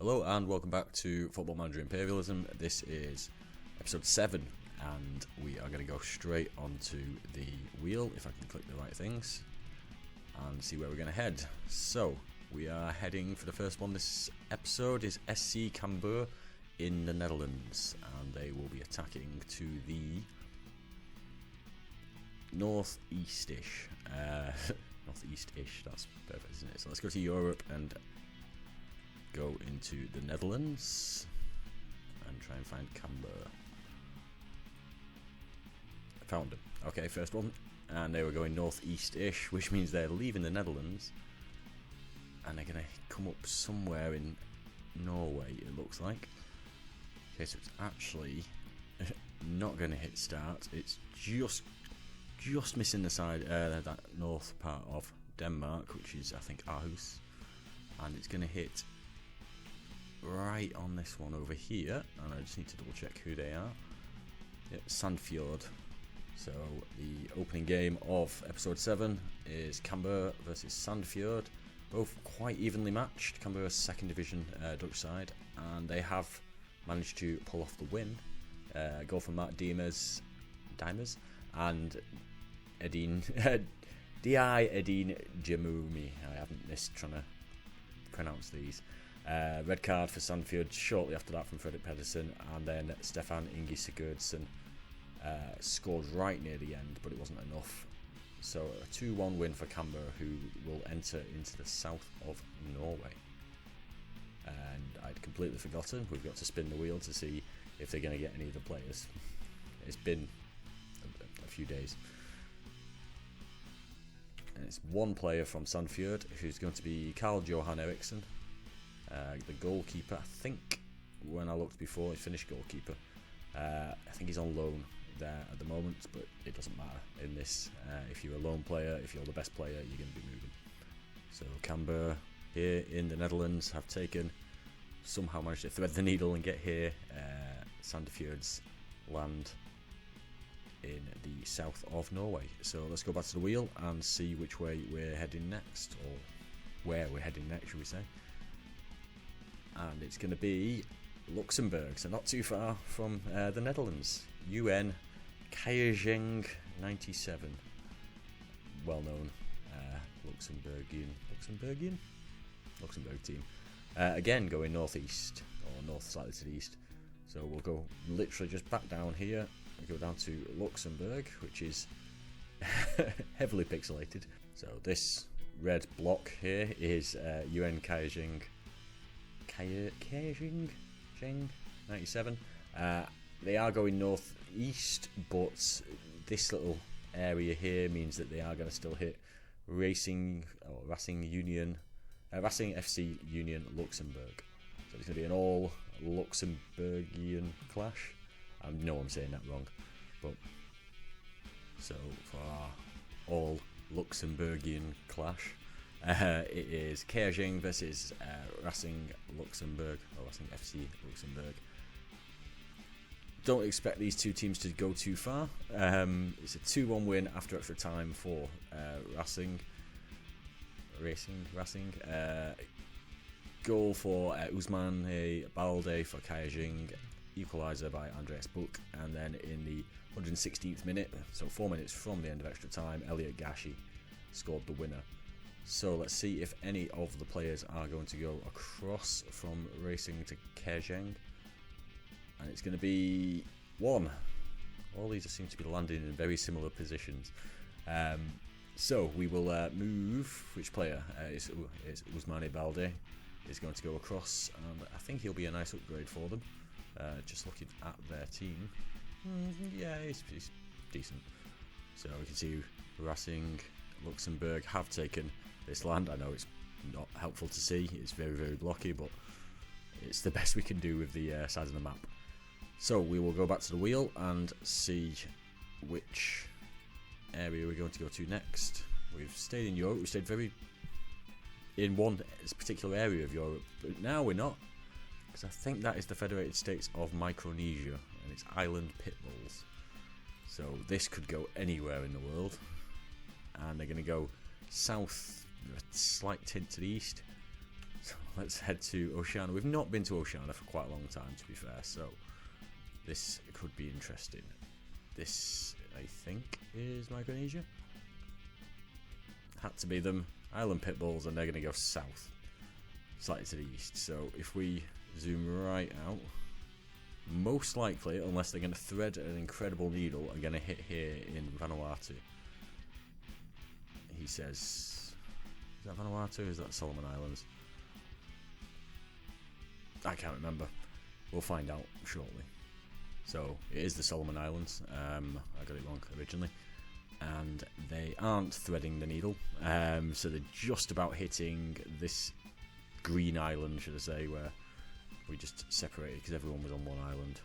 Hello and welcome back to Football Manager Imperialism. This is episode 7 and we are going to go straight onto the wheel, if I can click the right things, and see where we're going to head. So, we are heading for the first one. This episode is SC Cambuur in the Netherlands, and they will be attacking to the northeast-ish. Northeast-ish, that's perfect, isn't it? So let's go to Europe and go into the Netherlands and try and find Cambuur. Found them. Okay, first one. And they were going northeast-ish, which means they're leaving the Netherlands. And they're going to come up somewhere in Norway, it looks like. Okay, so it's actually not going to hit start. It's just missing the side, that north part of Denmark, which is, I think, Aarhus. And it's going to hit right on this one over here, and I just need to double check who they are. Yep, Sandfjord. So the opening game of episode 7 is Cambuur versus Sandfjord, both quite evenly matched. Cambuur's second division Dutch side, and they have managed to pull off the win. Goal from Matt Diemers and Edin Jamumi. I haven't missed trying to pronounce these. Red card for Sandfjord shortly after that from Fredrik Pedersen, and then Stefan Ingi Sigurdsson scored right near the end, but it wasn't enough. So a 2-1 win for Cambuur, who will enter into the south of Norway. And I'd completely forgotten, we've got to spin the wheel to see if they're going to get any of the players. It's been a few days. And it's one player from Sandfjord, who's going to be Carl Johan Eriksson. The goalkeeper, I think, when I looked before, he finished goalkeeper. I think he's on loan there at the moment, but it doesn't matter in this. If you're a loan player, if you're the best player, you're going to be moving. So Cambuur here in the Netherlands have somehow managed to thread the needle and get here. Sandfjord's land in the south of Norway. So let's go back to the wheel and see which way we're heading next, or where we're heading next, should we say. And it's going to be Luxembourg, so not too far from the Netherlands. UN Kajeng 97, well-known Luxembourg team. Again, going northeast, or north slightly to the east. So we'll go literally just back down here. We go down to Luxembourg, which is heavily pixelated. So this red block here is UN Kajeng 97. They are going northeast, but this little area here means that they are going to still hit Racing FC Union Luxembourg. So it's going to be an all Luxembourgian clash. I know I'm saying that wrong, but so for our all Luxembourgian clash, it is Kajeng versus Racing Luxembourg, or Racing FC Luxembourg. Don't expect these two teams to go too far. It's a 2-1 win after extra time for Racing. Goal for Ousmane Balde for Kajeng. Equaliser by Andreas Buch, and then in the 116th minute, so 4 minutes from the end of extra time, Elliot Gashi scored the winner. So let's see if any of the players are going to go across from Racing to Kajeng. And it's going to be one. All these seem to be landing in very similar positions. So we will move. Which player? It's Ousmane Balde is going to go across, and I think he'll be a nice upgrade for them. Just looking at their team. Yeah, it's decent. So we can see Racing Luxembourg have taken this land. I know it's not helpful to see. It's very, very blocky, but it's the best we can do with the size of the map. So we will go back to the wheel and see which area we're going to go to next. We've stayed in Europe. We stayed very in one particular area of Europe, but now we're not, because I think that is the Federated States of Micronesia, and it's island pit bulls. So this could go anywhere in the world, and they're going to go south, a slight tint to the east, So let's head to Oceania. We've not been to Oceania for quite a long time, to be fair, so this could be interesting. This, I think, is Micronesia. Had to be them. Island Pitbulls, and they're going to go south, slightly to the east. So if we zoom right out, most likely, unless they're going to thread an incredible needle, are going to hit here in Vanuatu. He says, is that Vanuatu or is that Solomon Islands? I can't remember. We'll find out shortly. So it is the Solomon Islands. I got it wrong originally. And they aren't threading the needle. So they're just about hitting this green island, should I say, where we just separated because everyone was on one island.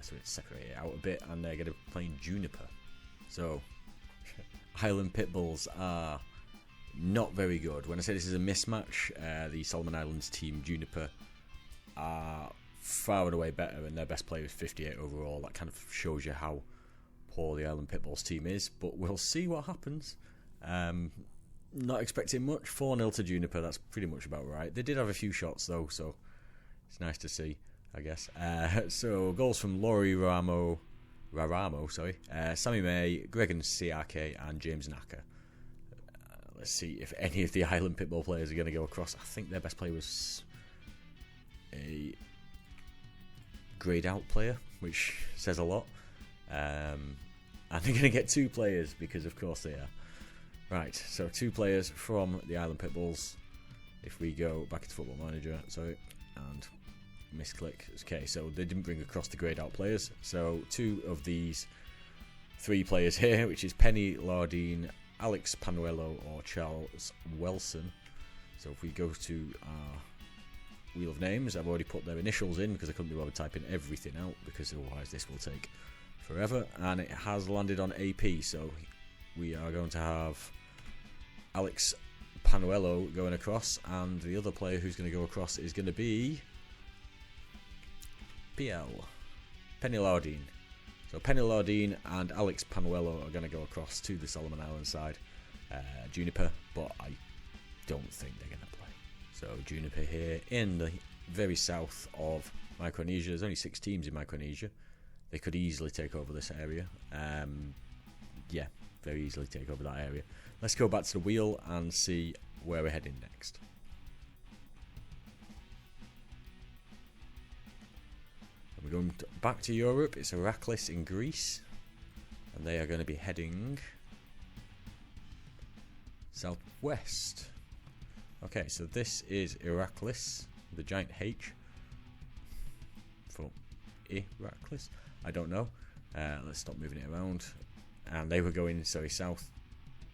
So it's separated out a bit, and they're going to be playing Juniper. So Island Pitbulls are not very good. When I say this is a mismatch, the Solomon Islands team, Juniper, are far and away better, and their best player is 58 overall. That kind of shows you how poor the Island Pitbulls team is, but we'll see what happens. Not expecting much. 4-0 to Juniper, that's pretty much about right. They did have a few shots though, so it's nice to see, I guess. So goals from Laurie Raramo, Sammy May, Gregan Siake, and James Naka. Let's see if any of the Island Pitbull players are going to go across. I think their best player was a grayed out player, which says a lot. And they're going to get 2 players because of course they are. Right, so 2 players from the Island Pitbulls. If we go back into Football Manager, and misclick. Okay, so they didn't bring across the grayed out players. So 2 of these 3 players here, which is Penny Lardine, Alex Panuelo, or Charles Wilson. So if we go to our wheel of names, I've already put their initials in because I couldn't be bothered typing everything out because otherwise this will take forever, and it has landed on AP. So we are going to have Alex Panuelo going across, and the other player who's going to go across is going to be PL Penny Lardine. So Penny Lardine and Alex Panuelo are going to go across to the Solomon Islands side, Juniper, but I don't think they're going to play. So Juniper here in the very south of Micronesia. There's only 6 teams in Micronesia. They could easily take over this area. Yeah, very easily take over that area. Let's go back to the wheel and see where we're heading next. We're going back to Europe. It's Iraklis in Greece, and they are going to be heading southwest. Okay, so this is Iraklis, the giant H for Iraklis. I don't know. Let's stop moving it around. And they were going, south.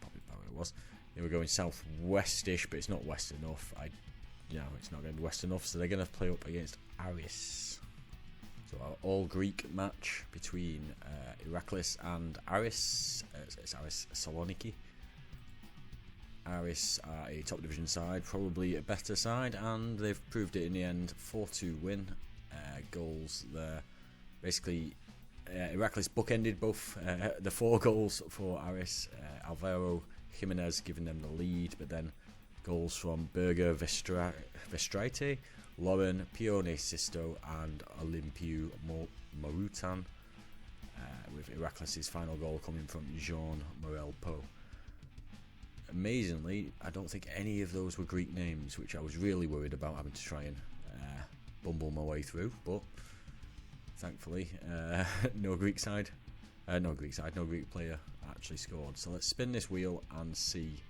Probably about where it was. They were going southwestish, but it's not west enough. It's not going to be west enough. So they're going to play up against Aris. So our all-Greek match between Iraklis and Aris. It's Aris Saloniki. Aris are a top division side, probably a better side, and they've proved it in the end. 4-2 win. Goals there. Basically, Iraklis bookended both the 4 goals for Aris. Alvaro Jimenez giving them the lead, but then goals from Berger Vestraite, Lauren Pione Sisto, and Olympiu Marutan, with Iraklis' final goal coming from Jean Morel Po. Amazingly, I don't think any of those were Greek names, which I was really worried about having to try and bumble my way through, but thankfully no Greek player actually scored. So let's spin this wheel and see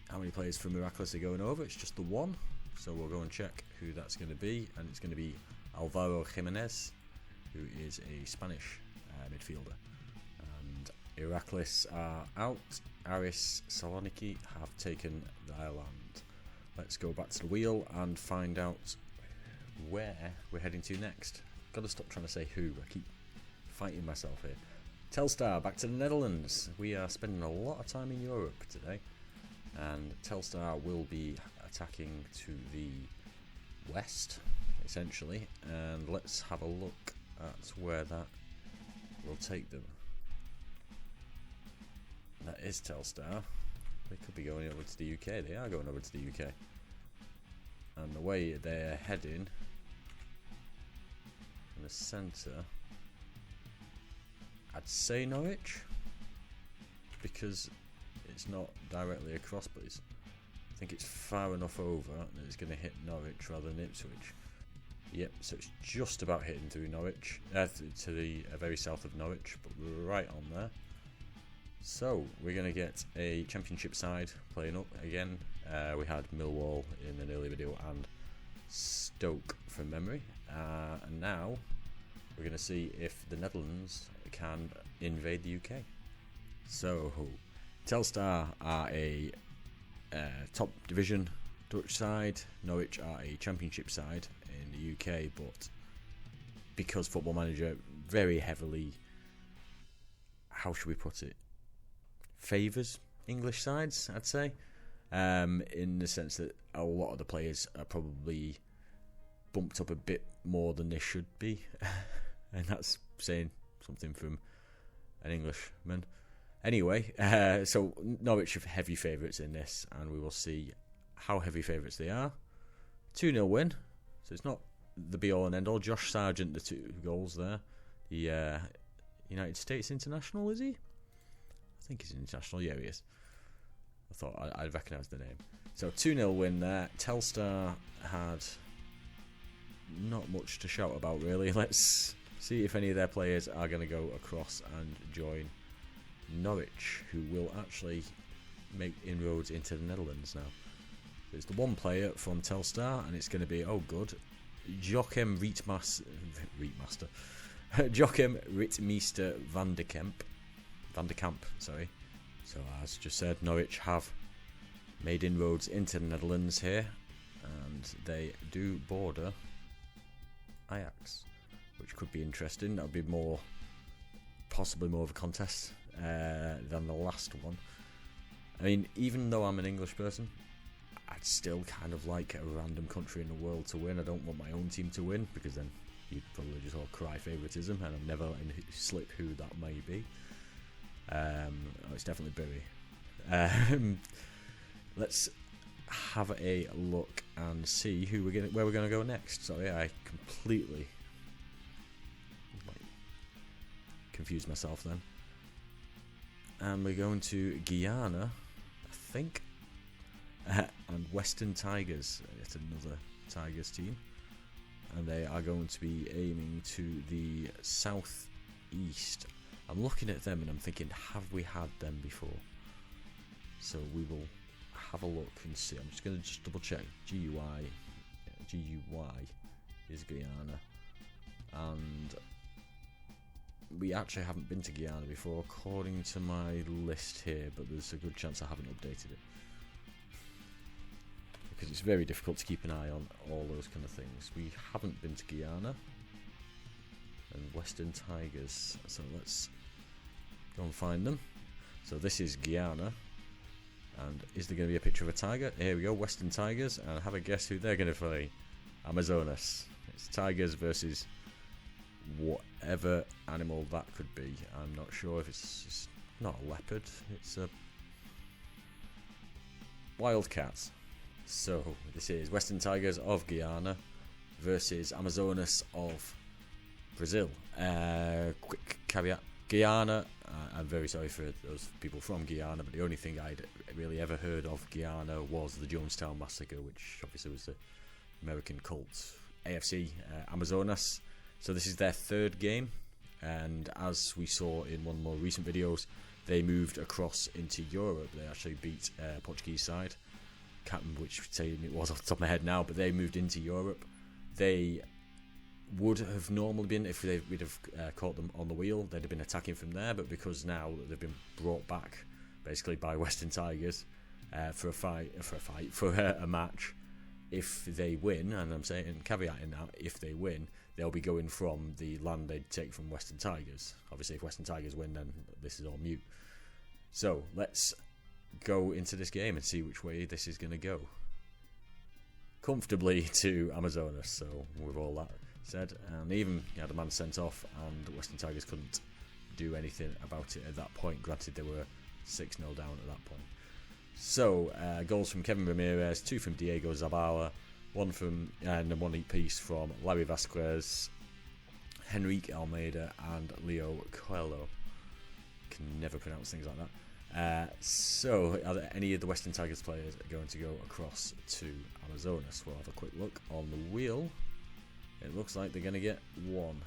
how many players from Iraklis are going over. It's just the 1, so we'll go and check who that's going to be, and it's going to be Alvaro Jimenez, who is a Spanish midfielder. And Iraklis are out. Aris Saloniki have taken the island. Let's go back to the wheel and find out where we're heading to next. Gotta stop trying to say who. I keep fighting myself here. Telstar, back to the Netherlands. We are spending a lot of time in Europe today, and Telstar will be attacking to the west, essentially, and let's have a look at where that will take them. That is Telstar. They could be going over to the UK. They are going over to the UK. And the way they're heading in the centre, I'd say Norwich, because it's not directly across, but I think it's far enough over that it's going to hit Norwich rather than Ipswich. Yep, so it's just about hitting through Norwich, to the very south of Norwich, but we're right on there. So we're going to get a Championship side playing up again. We had Millwall in an earlier video and Stoke from memory, and now we're going to see if the Netherlands can invade the UK. So Telstar are a top division Dutch side, Norwich are a Championship side in the UK, but because Football Manager very heavily, how should we put it, favours English sides, I'd say, in the sense that a lot of the players are probably bumped up a bit more than they should be, and that's saying something from an Englishman. Anyway, so Norwich are heavy favourites in this, and we will see how heavy favourites they are. 2-0 win, so it's not the be-all and end-all. Josh Sargent, the 2 goals there. The United States international, is he? I think he's international. Yeah, he is. I thought I'd recognise the name. So 2-0 win there. Telstar had not much to shout about, really. Let's see if any of their players are going to go across and join Norwich, who will actually make inroads into the Netherlands now. So it's the one player from Telstar, and it's going to be, oh good, Joachim Ritmeester van de Kamp, sorry. So as just said, Norwich have made inroads into the Netherlands here, and they do border Ajax, which could be interesting. That would be possibly more of a contest than the last one. I mean, even though I'm an English person, I'd still kind of like a random country in the world to win. I don't want my own team to win, because then you'd probably just all cry favouritism, and I'm never letting slip who that may be. It's definitely Bury. Let's have a look and see where we're going to go next. Sorry, I completely confused myself then. And we're going to Guyana, I think, and Western Tigers. It's another Tigers team, and they are going to be aiming to the southeast. I'm looking at them and I'm thinking, have we had them before? So we will have a look and see. I'm just going to double check. GUI is Guyana, and we actually haven't been to Guyana before according to my list here, but there's a good chance I haven't updated it, because it's very difficult to keep an eye on all those kind of things. We haven't been to Guyana and Western Tigers, so let's go and find them. So this is Guyana, and is there going to be a picture of a tiger? Here we go, Western Tigers, and have a guess who they're going to play. Amazonas. It's Tigers versus whatever animal that could be. I'm not sure if it's not a leopard, it's a wildcat. So this is Western Tigers of Guyana versus Amazonas of Brazil. Quick caveat, Guyana, I'm very sorry for those people from Guyana, but the only thing I'd really ever heard of Guyana was the Jonestown Massacre, which obviously was the American cult AFC Amazonas. So this is their third game, and as we saw in one of the more recent videos, they moved across into Europe. They actually beat a Portuguese side. Can't remember which team it was off the top of my head now, but they moved into Europe. They would have normally been, if we'd have caught them on the wheel, they'd have been attacking from there, but because now they've been brought back basically by Western Tigers for a match, if they win, and I'm saying caveating that, if they win, they'll be going from the land they'd take from Western Tigers. Obviously, if Western Tigers win, then this is all mute. So let's go into this game and see which way this is going to go. Comfortably to Amazonas, so with all that said, and even had a man sent off, and the Western Tigers couldn't do anything about it at that point. Granted, they were 6-0 down at that point. So, goals from Kevin Ramirez, 2 from Diego Zabala, one from and one piece from Larry Vasquez, Henrique Almeida, and Leo Coelho. Can never pronounce things like that. So, are there any of the Western Tigers players going to go across to Amazonas? We'll have a quick look on the wheel. It looks like they're going to get one.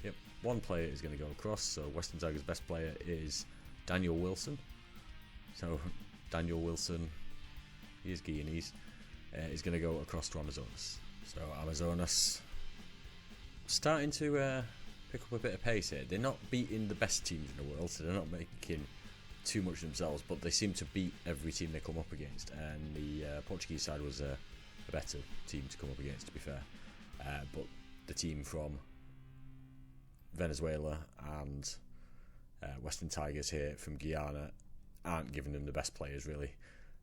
Yep, one player is going to go across. So, Western Tigers' best player is Daniel Wilson. So, Daniel Wilson, he is Guyanese, is going to go across to Amazonas. So, Amazonas starting to pick up a bit of pace here. They're not beating the best teams in the world, so they're not making too much themselves, but they seem to beat every team they come up against, and the Portuguese side was a better team to come up against, to be fair, but the team from Venezuela and Western Tigers here from Guyana aren't giving them the best players really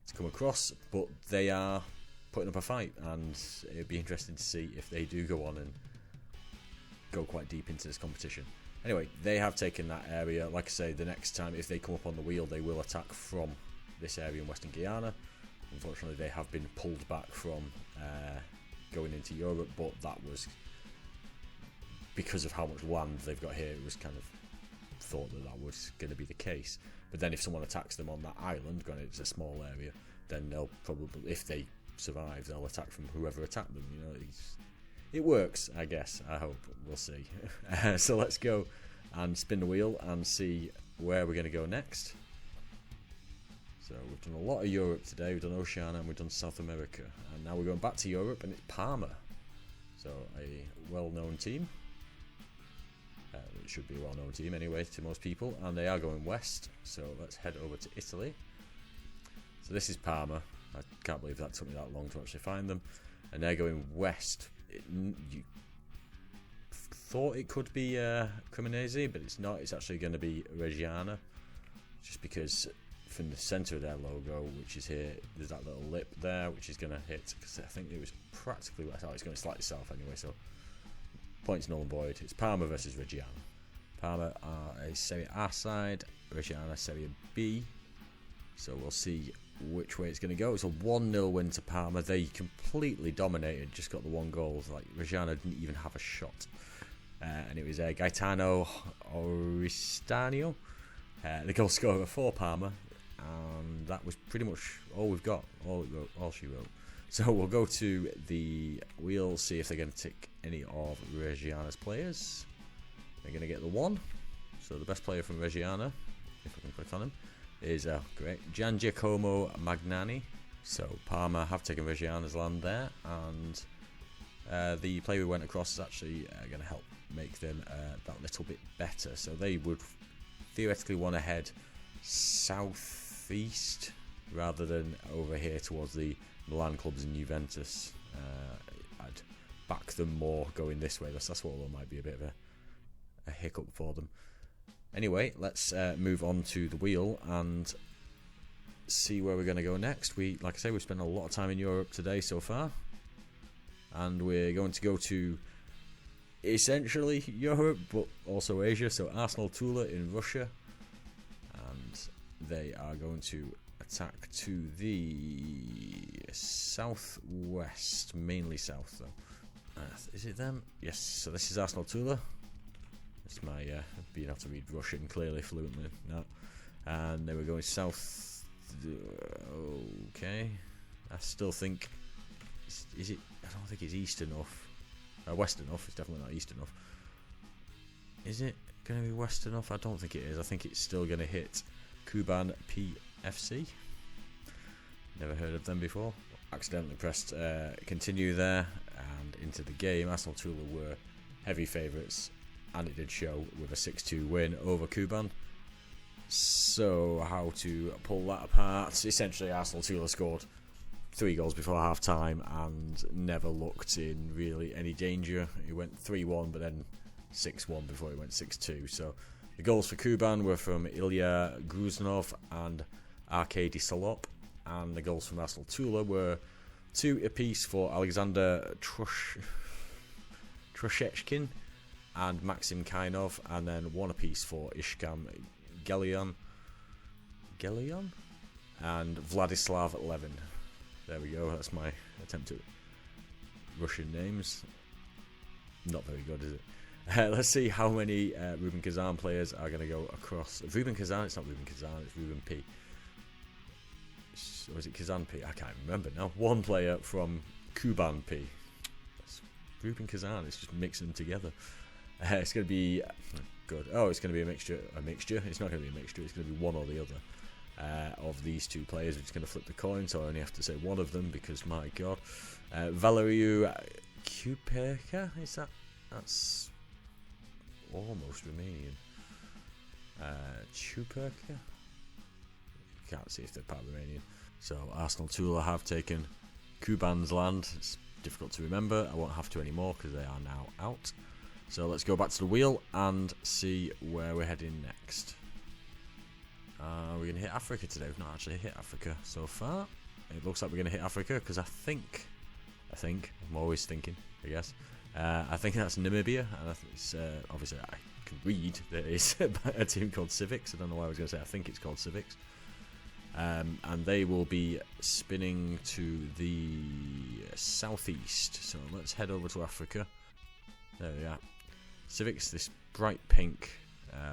to come across, but they are putting up a fight, and it'd be interesting to see if they do go on and go quite deep into this competition. Anyway, they have taken that area. Like I say, the next time if they come up on the wheel, they will attack from this area in Western Guyana. Unfortunately, they have been pulled back from going into Europe, but that was because of how much land they've got here. It was kind of thought that was going to be the case. But then if someone attacks them on that island, granted it's a small area, then they'll probably, if they survive, they'll attack from whoever attacked them. You know, it works, I guess. I hope. We'll see. So let's go and spin the wheel and see where we're going to go next. So we've done a lot of Europe today. We've done Oceania and we've done South America. And now we're going back to Europe, and it's Parma. So a well-known team. It should be a well-known team anyway to most people. And they are going west. So let's head over to Italy. So this is Parma. I can't believe that took me that long to actually find them. And they're going west. You thought it could be Cremonese, but it's not. It's actually going to be Reggiana, just because from the centre of their logo, which is here, there's that little lip there, which is going to hit, because I think it was practically west. Oh, it's going slightly south anyway, so points null and void. It's Parma versus Reggiana. Parma are a Serie A side, Reggiana Serie B, so we'll see which way it's going to go. It's a 1-0 win to Parma. They completely dominated, just got the one goal. Like Reggiana didn't even have a shot, and it was Gaetano Oristanio, the goal scorer for Parma, and that was pretty much all we've got, all she wrote. So we'll go to the wheel, see if they're going to tick any of Reggiana's players. They're going to get the one. So the best player from Reggiana, if I can click on him, is great, Gian Giacomo Magnani. So Parma have taken Reggiana's land there, and the player who went across is actually going to help make them that little bit better. So they would theoretically want to head southeast rather than over here towards the Milan clubs and Juventus. I'd back them more going this way. That's what might be a bit of a hiccup for them. Anyway, let's move on to the wheel and see where we're going to go next. Like I say, we've spent a lot of time in Europe today so far, and we're going to go to essentially Europe, but also Asia. So Arsenal Tula in Russia, and they are going to attack to the southwest, mainly south though. Is it them? Yes. So this is Arsenal Tula. It's my being able to read Russian clearly, fluently now. And they were going south. Okay. I still think... Is it... I don't think it's east enough. West enough. It's definitely not east enough. Is it going to be west enough? I don't think it is. I think it's still going to hit Kuban PFC. Never heard of them before. Accidentally pressed continue there and into the game. Arsenal Tula were heavy favourites, and it did show with a 6-2 win over Kuban. So how to pull that apart? Essentially, Arsenal Tula scored 3 goals before half time and never looked in really any danger. It went 3-1 but then 6-1 before it went 6-2. So the goals for Kuban were from Ilya Gruznov and Arkady Solop, and the goals from Arsenal Tula were 2 apiece for Alexander Troshechkin and Maxim Kainov, and then 1 apiece for Ishkan Gelion and Vladislav Levin. There we go, that's my attempt to Russian names. Not very good, is it? Let's see how many Rubin Kazan players are going to go across. Rubin Kazan, it's not Rubin Kazan, it's Rubin P. Or is it Kazan P? I can't remember now. One player from Kuban P. That's Rubin Kazan, it's just mixing them together. It's going to be good. Oh, it's going to be a mixture. It's not going to be a mixture, it's going to be one or the other of these two players. We're just going to flip the coin, so I only have to say one of them because, my god. Valeriu Kuperka, is that? That's almost Romanian. Chuperka? Can't see if they're part Romanian. So Arsenal Tula have taken Kuban's land. It's difficult to remember. I won't have to anymore because they are now out. So let's go back to the wheel and see where we're heading next. We're going to hit Africa today. We've not actually hit Africa so far. It looks like we're going to hit Africa because I think, I'm always thinking, I guess. I think that's Namibia, and I think it's, obviously I can read that it's a team called Civics. I don't know why I was going to say I think it's called Civics. And they will be spinning to the southeast. So let's head over to Africa. There we are. Civics, this bright pink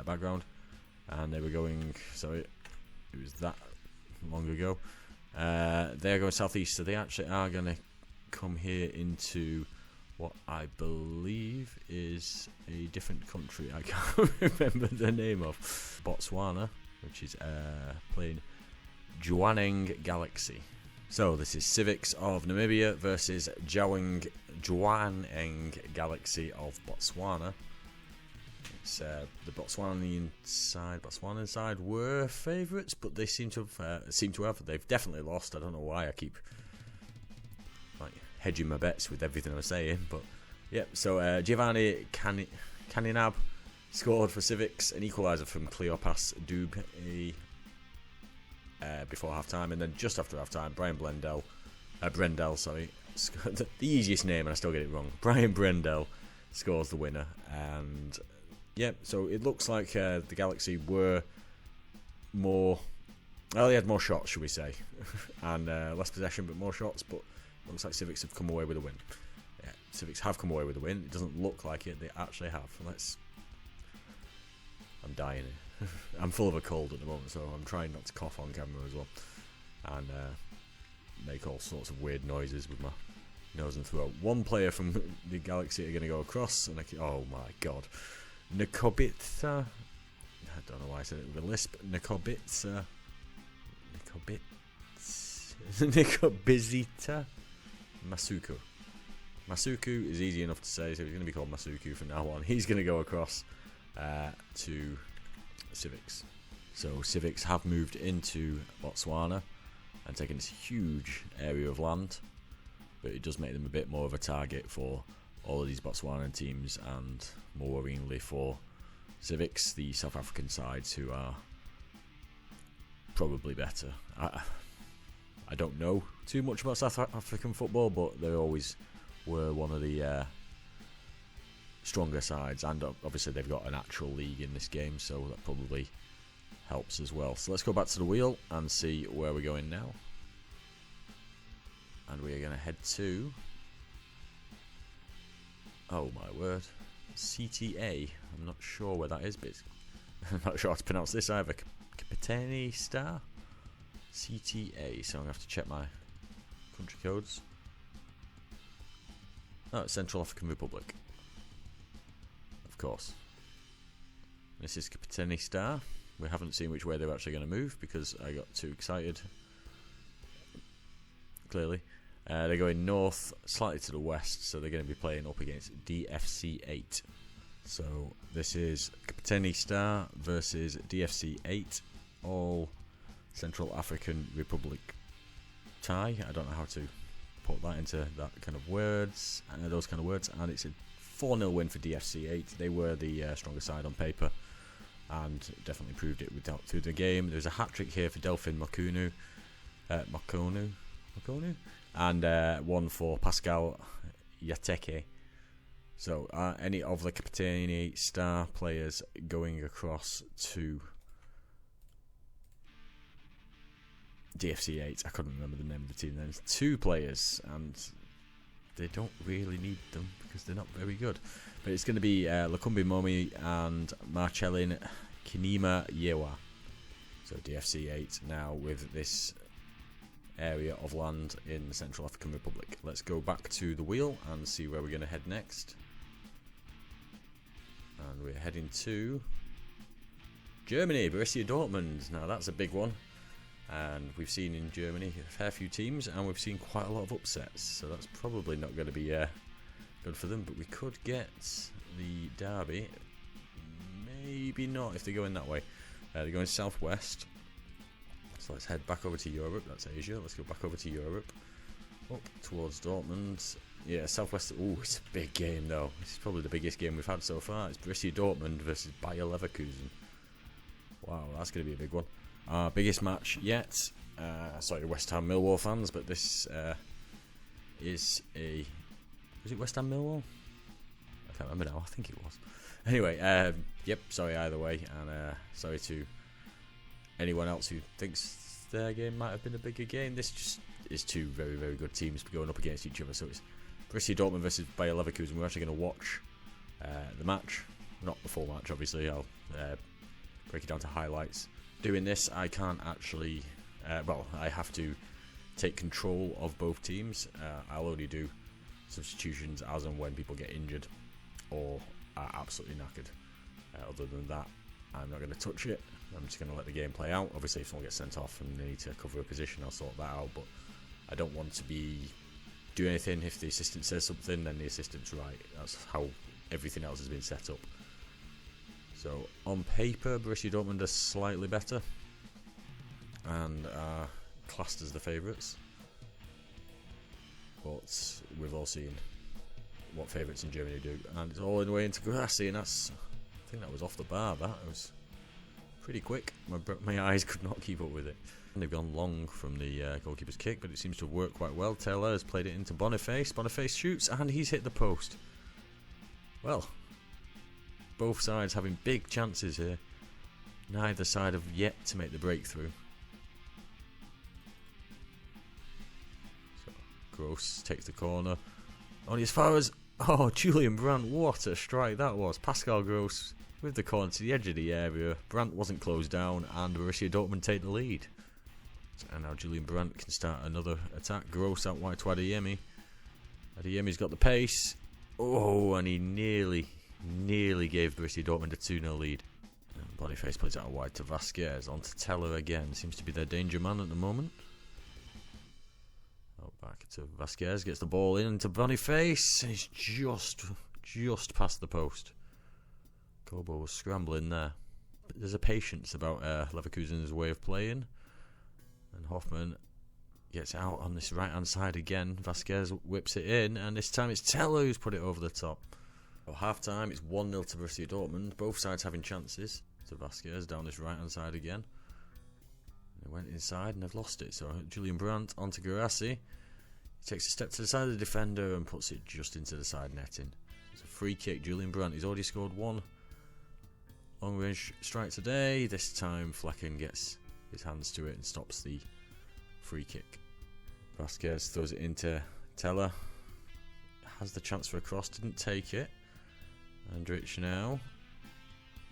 background. And they were going, so it was that long ago. They're going southeast, so they actually are going to come here into what I believe is a different country. I can't remember the name of. Botswana, which is playing Jwaneng Galaxy. So this is Civics of Namibia versus Jwaneng Galaxy of Botswana. It's the Botswanian side were favourites, but they seem to have. They've definitely lost. I don't know why I keep hedging my bets with everything I'm saying, but yep. So Giovanni Caninab scored for Civics, an equaliser from Cleopas Dube before half time, and then just after half time, Brian Brendel, the easiest name and I still get it wrong. Brian Brendel scores the winner, and yep. So it looks like the Galaxy were more. Well, they had more shots, should we say, and less possession, but more shots. But looks like Civics have come away with a win. Yeah, Civics have come away with a win. It doesn't look like it. They actually have. I'm dying here. I'm full of a cold at the moment, so I'm trying not to cough on camera as well. And make all sorts of weird noises with my nose and throat. One player from the Galaxy are going to go across. And oh my god. Nikobitsa. I don't know why I said it with a lisp. Nikobitsa. Nikobizita. Masuku is easy enough to say, so he's going to be called Masuku from now on. He's going to go across to Civics. So Civics have moved into Botswana and taken this huge area of land, but it does make them a bit more of a target for all of these Botswanan teams, and more worryingly for Civics, the South African sides, who are probably better. I don't know too much about South African football, but they always were one of the stronger sides, and obviously they've got an actual league in this game, so that probably helps as well. So let's go back to the wheel and see where we're going now. And we are going to head to, oh my word, CTA. I'm not sure where that is, but I'm not sure how to pronounce this either. Kapiteni Star? CTA, so I'm going to have to check my country codes. Oh, it's Central African Republic. Of course. This is Kapiteni Star. We haven't seen which way they're actually going to move because I got too excited. Clearly. They're going north, slightly to the west, so they're going to be playing up against DFC 8. So this is Kapiteni Star versus DFC 8, all Central African Republic tie. I don't know how to put that into that kind of words, those kind of words, and it's a 4-0 win for DFC 8. They were the stronger side on paper, and definitely proved it through the game. There's a hat-trick here for Delphin Makonu, and one for Pascal Yateke. So any of the Kapiteni Star players going across to DFC 8. I couldn't remember the name of the team then. It's 2 players, and they don't really need them because they're not very good. But it's going to be Lukumbi Momi and Marcelin Kinima Yewa. So DFC 8 now with this area of land in the Central African Republic. Let's go back to the wheel and see where we're going to head next. And we're heading to Germany, Borussia Dortmund. Now that's a big one. And we've seen in Germany a fair few teams, and we've seen quite a lot of upsets. So that's probably not going to be good for them. But we could get the derby. Maybe not if they go in that way. They're going southwest. So let's head back over to Europe. That's Asia. Let's go back over to Europe. Up towards Dortmund. Yeah, southwest. Oh, it's a big game though. This is probably the biggest game we've had so far. It's Borussia Dortmund versus Bayer Leverkusen. Wow, that's going to be a big one. Our biggest match yet. Sorry, West Ham Millwall fans, but this is a... Was it West Ham Millwall? I can't remember now. I think it was. Anyway, yep, sorry either way. And sorry to anyone else who thinks their game might have been a bigger game. This just is two very, very good teams going up against each other. So it's Borussia Dortmund versus Bayer Leverkusen. We're actually going to watch the match. Not the full match, obviously. I'll break it down to highlights. Doing this, I can't actually... I have to take control of both teams. I'll only do substitutions as and when people get injured or are absolutely knackered. Other than that, I'm not going to touch it. I'm just going to let the game play out. Obviously, if someone gets sent off and they need to cover a position, I'll sort that out. But I don't want to be doing anything. If the assistant says something, then the assistant's right. That's how everything else has been set up. So on paper, Borussia Dortmund are slightly better and are classed as the favourites. But we've all seen what favourites in Germany do, and it's all in the way into Grassy, and that's... I think that was off the bar. That was pretty quick. My eyes could not keep up with it. And they've gone long from the goalkeeper's kick, but it seems to have worked quite well. Taylor has played it into Boniface. Boniface shoots, and he's hit the post. Well, both sides having big chances here. Neither side have yet to make the breakthrough. So Gross takes the corner. Only as far as... Oh, Julian Brandt, what a strike that was. Pascal Gross with the corner to the edge of the area. Brandt wasn't closed down, and Borussia Dortmund take the lead. And now Julian Brandt can start another attack. Gross out wide to Adeyemi. Adeyemi's got the pace. Oh, and he nearly gave Borussia Dortmund a 2-0 lead. And Boniface plays it out wide to Vasquez. On to Teller again. Seems to be their danger man at the moment. Back to Vasquez, gets the ball in to Boniface, and he's just past the post. Kobo was scrambling there. But there's a patience about Leverkusen's way of playing. And Hoffman gets out on this right-hand side again. Vasquez whips it in, and this time it's Teller who's put it over the top. So half-time, it's 1-0 to Borussia Dortmund. Both sides having chances. To Vasquez down this right-hand side again. They went inside and they've lost it. So Julian Brandt onto Guirassy. Takes a step to the side of the defender and puts it just into the side netting. It's a free kick. Julian Brandt, he's already scored one long range strike today. This time Flecken gets his hands to it and stops the free kick. Vasquez throws it into Teller. Has the chance for a cross, didn't take it. Andrich now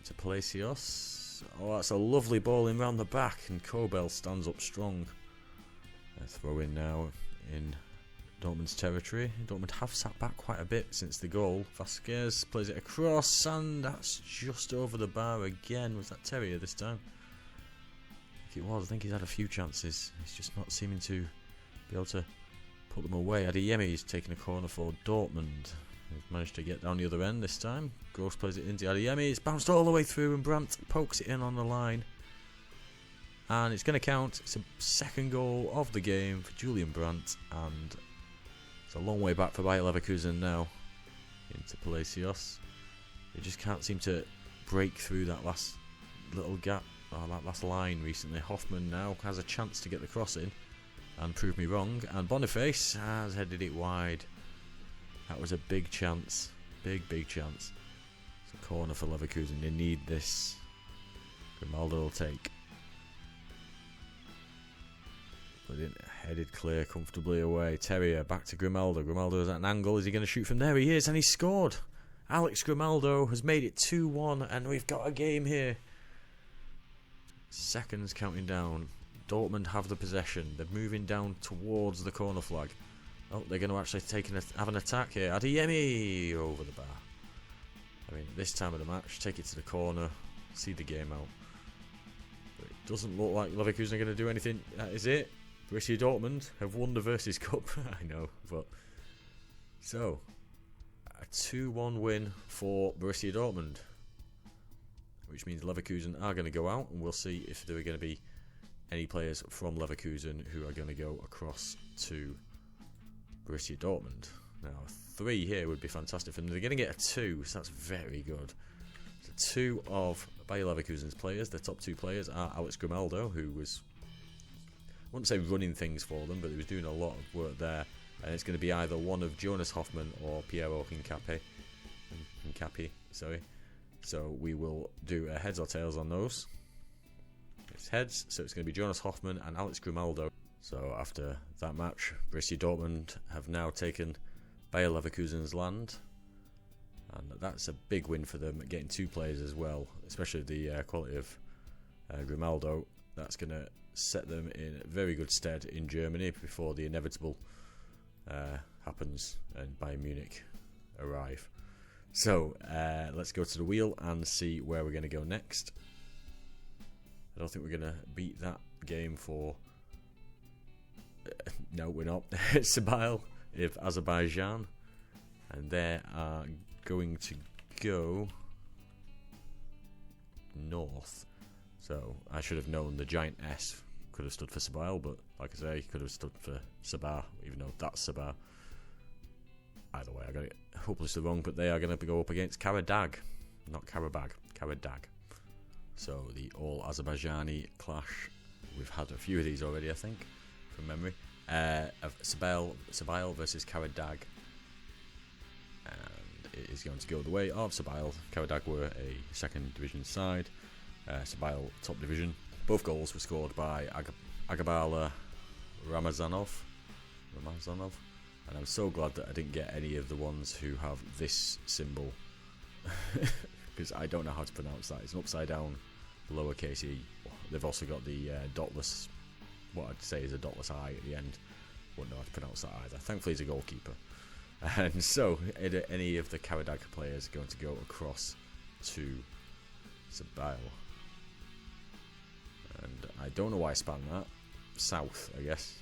to Palacios. Oh, that's a lovely ball in round the back, and Kobel stands up strong. A throw in now in Dortmund's territory. Dortmund have sat back quite a bit since the goal. Vasquez plays it across, and that's just over the bar again. Was that Terrier this time? I think it was. I think he's had a few chances. He's just not seeming to be able to put them away. Adeyemi's taking a corner for Dortmund. He's managed to get down the other end this time. Gross plays it into Adeyemi. It's bounced all the way through, and Brandt pokes it in on the line. And it's going to count. It's a second goal of the game for Julian Brandt, and it's a long way back for Bayer Leverkusen now into Palacios. They just can't seem to break through that last little gap, or that last line recently. Hoffman now has a chance to get the cross in and prove me wrong, and Boniface has headed it wide. That was a big chance. Big chance. It's a corner for Leverkusen. They need this. Grimaldo will take. Put it in Headed clear comfortably away. Terrier back to Grimaldo. Grimaldo's at an angle. Is he going to shoot from there? He is, and he scored. Alex Grimaldo has made it 2-1, and we've got a game here. Seconds counting down. Dortmund have the possession. They're moving down towards the corner flag. Oh, they're going to actually have an attack here. Adeyemi over the bar. I mean, this time of the match, take it to the corner, see the game out. But it doesn't look like Leverkusen are going to do anything. That is it. Borussia Dortmund have won the Versus Cup. I know, but so a 2-1 win for Borussia Dortmund, which means Leverkusen are going to go out, and we'll see if there are going to be any players from Leverkusen who are going to go across to Borussia Dortmund. Now, a 3 here would be fantastic for them. They're going to get a 2, so that's very good. So 2 of Bayer Leverkusen's players, their top 2 players, are Alex Grimaldo, who was, I wouldn't say running things for them, but he was doing a lot of work there. And it's going to be either one of Jonas Hoffmann or Piero Hincapié. So we will do a heads or tails on those. It's heads, so it's going to be Jonas Hoffmann and Alex Grimaldo. So after that match, Borussia Dortmund have now taken Bayer Leverkusen's land, and that's a big win for them, getting 2 players as well, especially the quality of Grimaldo. That's going to set them in very good stead in Germany before the inevitable happens and Bayern Munich arrive. So let's go to the wheel and see where we're going to go next. I don't think we're going to beat that game for... no, we're not. Sabail of Azerbaijan, and they are going to go north. So I should have known the giant S could have stood for Sabail, but like I say, could have stood for Sabah, even though that's Sabah. Either way, I got it hopelessly wrong, but they are going to go up against Karadag, not Karabag, Karadag. So the all Azerbaijani clash. We've had a few of these already, I think, from memory. Of Sabail versus Karadag, and it is going to go the way of Sabail. Karadag were a second division side, Sabail top division. Both goals were scored by Agabala Ramazanov, and I'm so glad that I didn't get any of the ones who have this symbol, because I don't know how to pronounce that. It's an upside down lowercase e. They've also got the dotless, what I'd say is a dotless I at the end. Wouldn't know how to pronounce that either. Thankfully he's a goalkeeper. And so any of the Karadag players are going to go across to Sabail. And I don't know why I spanned that. South, I guess.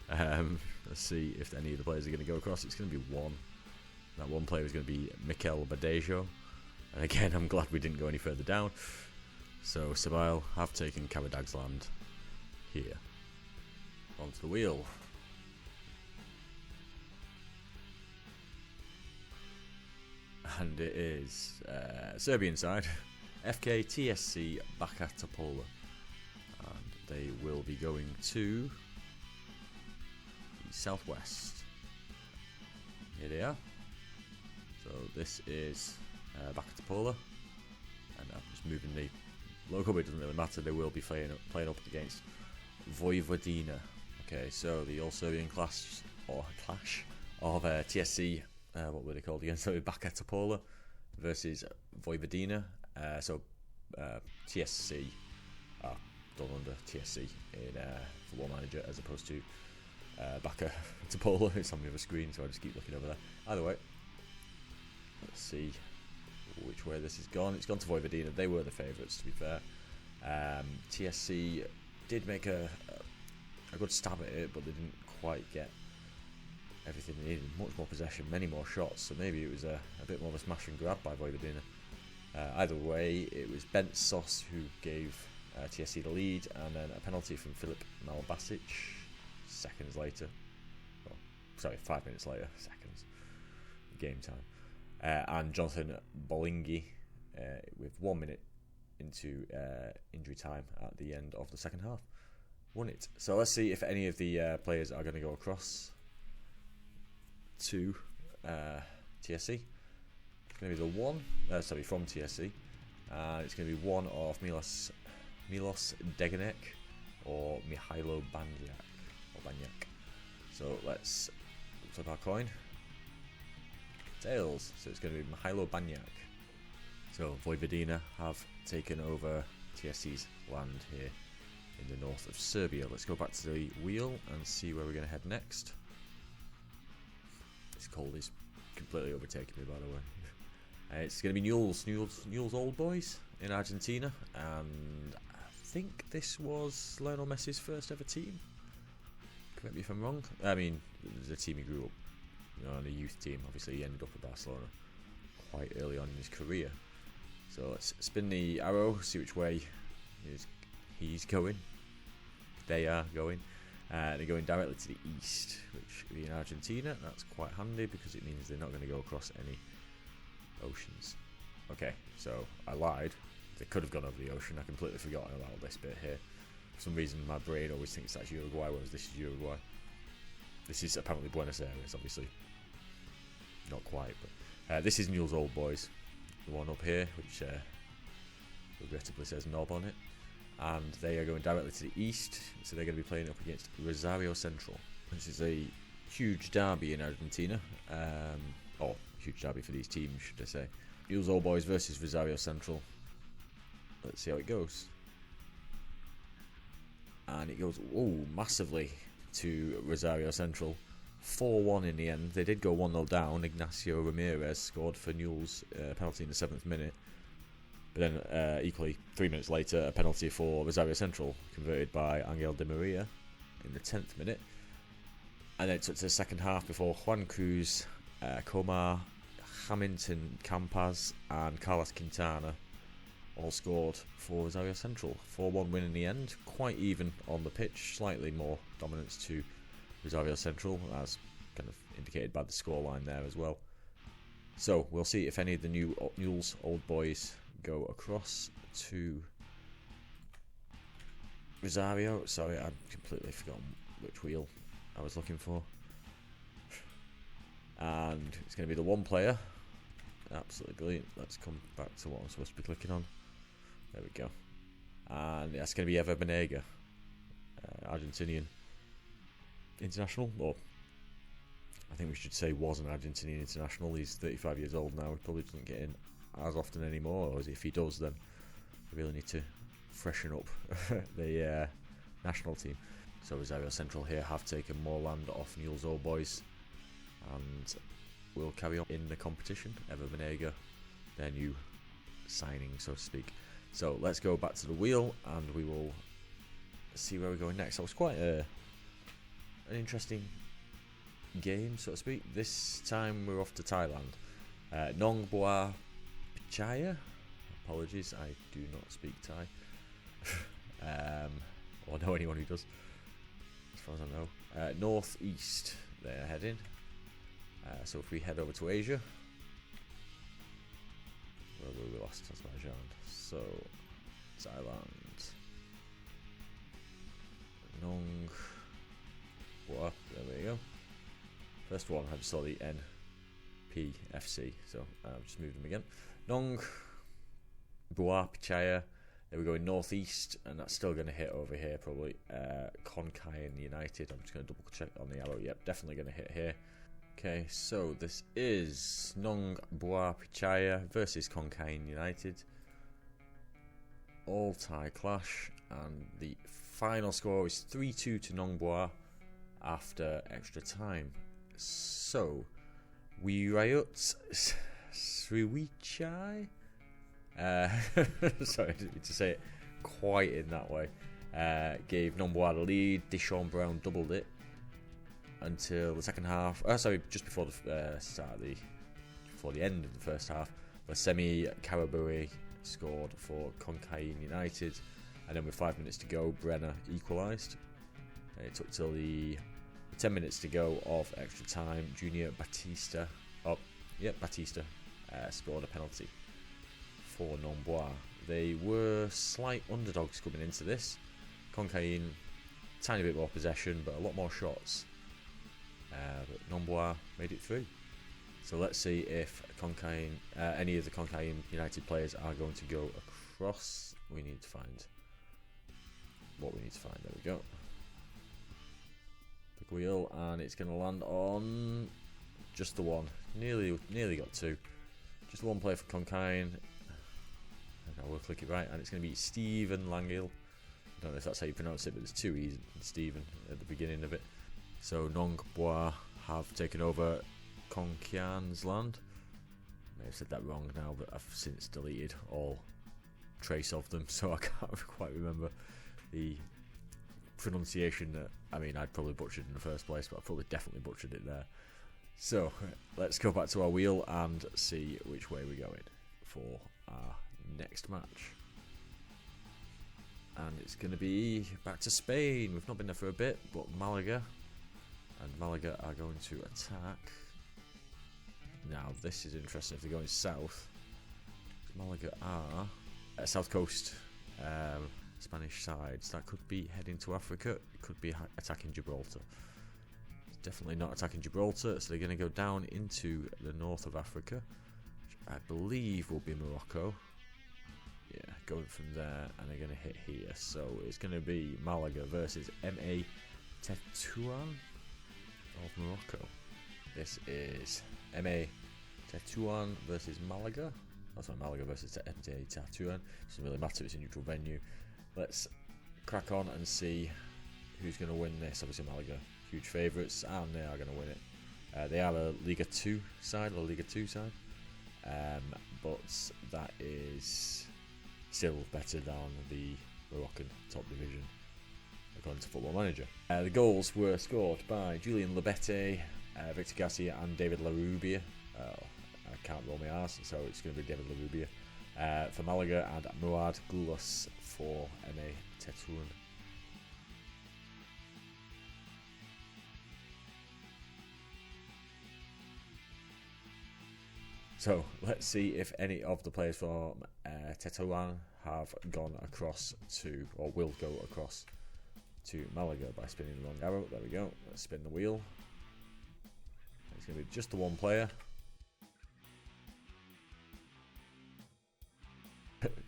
Let's see if any of the players are going to go across. It's going to be one. That one player is going to be Mikel Badejo. And again, I'm glad we didn't go any further down. So Sabail have taken Karadag's land here. Onto the wheel. And it is Serbian side, FK TSC Baka Topola. And they will be going to the southwest. Here they are. So this is Baka Topola. And I'm just moving the logo, but it doesn't really matter. They will be playing up against Vojvodina. Okay, so the all-Serbian clash of TSC, what were they called again? So Baka Topola versus Vojvodina. TSC are done under TSC in Football Manager, as opposed to Baka Topola. It's on the other screen, so I just keep looking over there. Either way, let's see which way this has gone. It's gone to Vojvodina. They were the favourites, to be fair. TSC did make a good stab at it, but they didn't quite get everything they needed. Much more possession, many more shots, so maybe it was a bit more of a smash and grab by Vojvodina. Either way, it was Bent Sos who gave TSC the lead, and then a penalty from Filip Malbasic 5 minutes later, game time. And Jonathan Bolingi with 1 minute into injury time at the end of the second half won it. So let's see if any of the players are going to go across to TSC. It's going to be from TSC. It's going to be one of Milos Degenek or Mihailo Bandjak, Banyak. So let's flip our coin. Tails. So it's going to be Mihailo Banyak. So Vojvodina have taken over TSC's land here in the north of Serbia. Let's go back to the wheel and see where we're going to head next. This cold is completely overtaking me, by the way. It's going to be Newell's Old Boys in Argentina, and I think this was Lionel Messi's first ever team. Correct me if I'm wrong. I mean, the team he grew up, on a youth team. Obviously, he ended up at Barcelona quite early on in his career. So let's spin the arrow, see which way he's going. They are going. They're going directly to the east, which would be in Argentina. That's quite handy because it means they're not going to go across any oceans. Okay, so I lied. They could have gone over the ocean. I completely forgot about this bit here. For some reason, my brain always thinks that's Uruguay, whereas this is Uruguay. This is apparently Buenos Aires, obviously. Not quite, but this is Newell's Old Boys. The one up here, which regrettably says Knob on it. And they are going directly to the east, so they're going to be playing up against Rosario Central. This is a huge derby in Argentina, or huge derby for these teams, should I say. Newell's Old Boys versus Rosario Central. Let's see how it goes. And it goes, massively to Rosario Central. 4-1 in the end. They did go 1-0 down. Ignacio Ramirez scored for Newell's penalty in the 7th minute. But then, equally, 3 minutes later, a penalty for Rosario Central, converted by Angel Di Maria in the 10th minute. And then it took to the second half before Juan Cruz, Comar, Hamilton Campas, and Carlos Quintana all scored for Rosario Central. 4-1 win in the end, quite even on the pitch, slightly more dominance to Rosario Central, as kind of indicated by the scoreline there as well. So we'll see if any of the Newell's Old Boys go across to Rosario. Sorry, I've completely forgotten which wheel I was looking for. And it's going to be the one player. Absolutely brilliant. Let's come back to what I'm supposed to be clicking on. There we go. And that's going to be Ever Banega, Argentinian international, or I think we should say was an Argentinian international. He's 35 years old now. He probably doesn't get in as often anymore, or if he does, then we really need to freshen up the national team. So Rosario Central here have taken more land off Newell's Old Boys and will carry on in the competition. Ever Banega, their new signing, so to speak. So let's go back to the wheel and we will see where we're going next. That was quite an interesting game, so to speak. This time we're off to Thailand. Nong Bua Pichaya. Apologies, I do not speak Thai. Or know anyone who does, as far as I know. Northeast they're heading. So if we head over to Asia, where were we lost? Azerbaijan. So Thailand. Nong Bua. There we go. First one, I just saw the NPFC, so I've just moved them again. Nong Bua Pichaya. There we go in northeast, and that's still going to hit over here probably. Konkain United. I'm just going to double check on the arrow. Yep, definitely going to hit here. Okay, so this is Nong Bua Pichaya versus Konkain United. All Thai clash, and the final score is 3-2 to Nong Bua after extra time. So, Wirayut Sriwichai. Sorry, I didn't mean to say it quite in that way. Gave Nong Bua the lead. Dishon Brown doubled it until the second half. Just before the before the end of the first half. Lasemi Karaburi scored for Konkain United, and then with 5 minutes to go, Brenner equalised. It took till the 10 minutes to go of extra time. Junior Batista, scored a penalty for Nong Bua. They were slight underdogs coming into this. Konkain, tiny bit more possession, but a lot more shots. But Nong Bua made it through. So let's see if Konkain, any of the Konkain United players are going to go across. We need to find what we need to find. There we go. wheel, and it's going to land on just the one. Nearly got two. Just one player for Conkyne. I will click it right, and it's going to be Stephen Langhill. I don't know if that's how you pronounce it, but there's two E's in Stephen at the beginning of it. So Nongbois have taken over Conkyne's land. I may have said that wrong now, but I've since deleted all trace of them, so I can't quite remember the pronunciation. I mean, I'd probably butchered in the first place, but I probably definitely butchered it there. So let's go back to our wheel and see which way we're going for our next match. And it's going to be back to Spain. We've not been there for a bit, but Malaga. And Malaga are going to attack. Now, this is interesting if they're going south. Malaga are south coast, Spanish sides. That could be heading to Africa. It could be attacking Gibraltar. It's definitely not attacking Gibraltar, so they're going to go down into the north of Africa, which I believe will be Morocco. Yeah, going from there, and they're going to hit here. So it's going to be Malaga versus MA Tetouan of Morocco. This is MA Tetouan versus Malaga. That's why Malaga versus MA Tetouan. Doesn't really matter, it's a neutral venue. Let's crack on and see who's going to win this. Obviously Malaga, huge favourites, and they are going to win it. They are a Liga 2 side, but that is still better than the Moroccan top division, according to Football Manager. The goals were scored by Julian Labette, Victor Garcia and David Larubia. I can't roll my arse, so it's going to be David Larubia for Malaga, and Muad Goulos for MA Tetouan. So let's see if any of the players from Tetouan have gone across to, or will go across to Malaga by spinning the wrong arrow. There we go. Let's spin the wheel. It's going to be just the one player.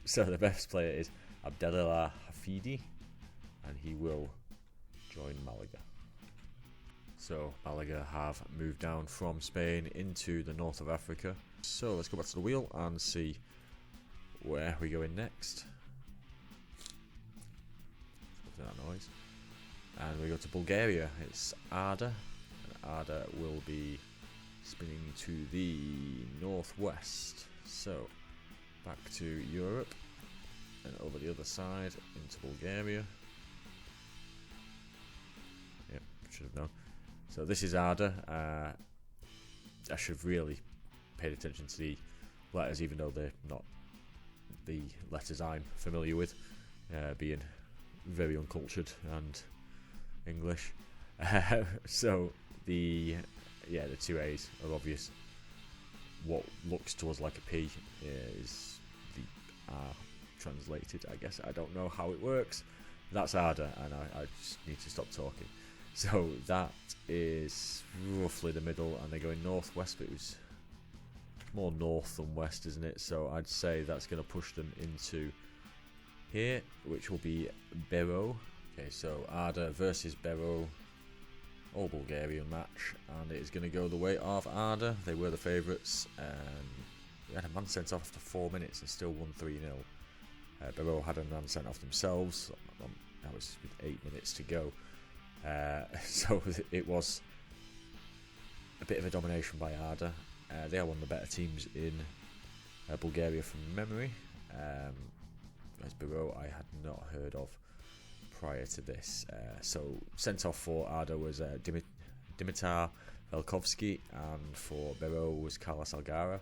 So the best player is Abdellah Hafidi, and he will join Malaga. So Malaga have moved down from Spain into the north of Africa. So let's go back to the wheel and see where we go in next. That noise. And we go to Bulgaria. It's Arda. And Arda will be spinning to the northwest. So back to Europe and over the other side into Bulgaria. Yep, should have known. So this is Arda. I should have really paid attention to the letters, even though they're not the letters I'm familiar with, being very uncultured and English. So the two A's are obvious. What looks to us like a P is the R translated, I guess. I don't know how it works. That's Arda, and I just need to stop talking. So that is roughly the middle, and they're going northwest, but it was more north than west, isn't it? So I'd say that's going to push them into here, which will be Bero. Okay, so Arda versus Bero, all Bulgarian match, and it is going to go the way of Arda. They were the favourites. They had a man sent off after 4 minutes and still won 3-0. Bero had a man sent off themselves. That was with 8 minutes to go. So it was a bit of a domination by Arda. They are one of the better teams in Bulgaria from memory. As Bero, I had not heard of prior to this. So sent off for Arda was Dimitar Velkovsky, and for Bero was Carlos Algara.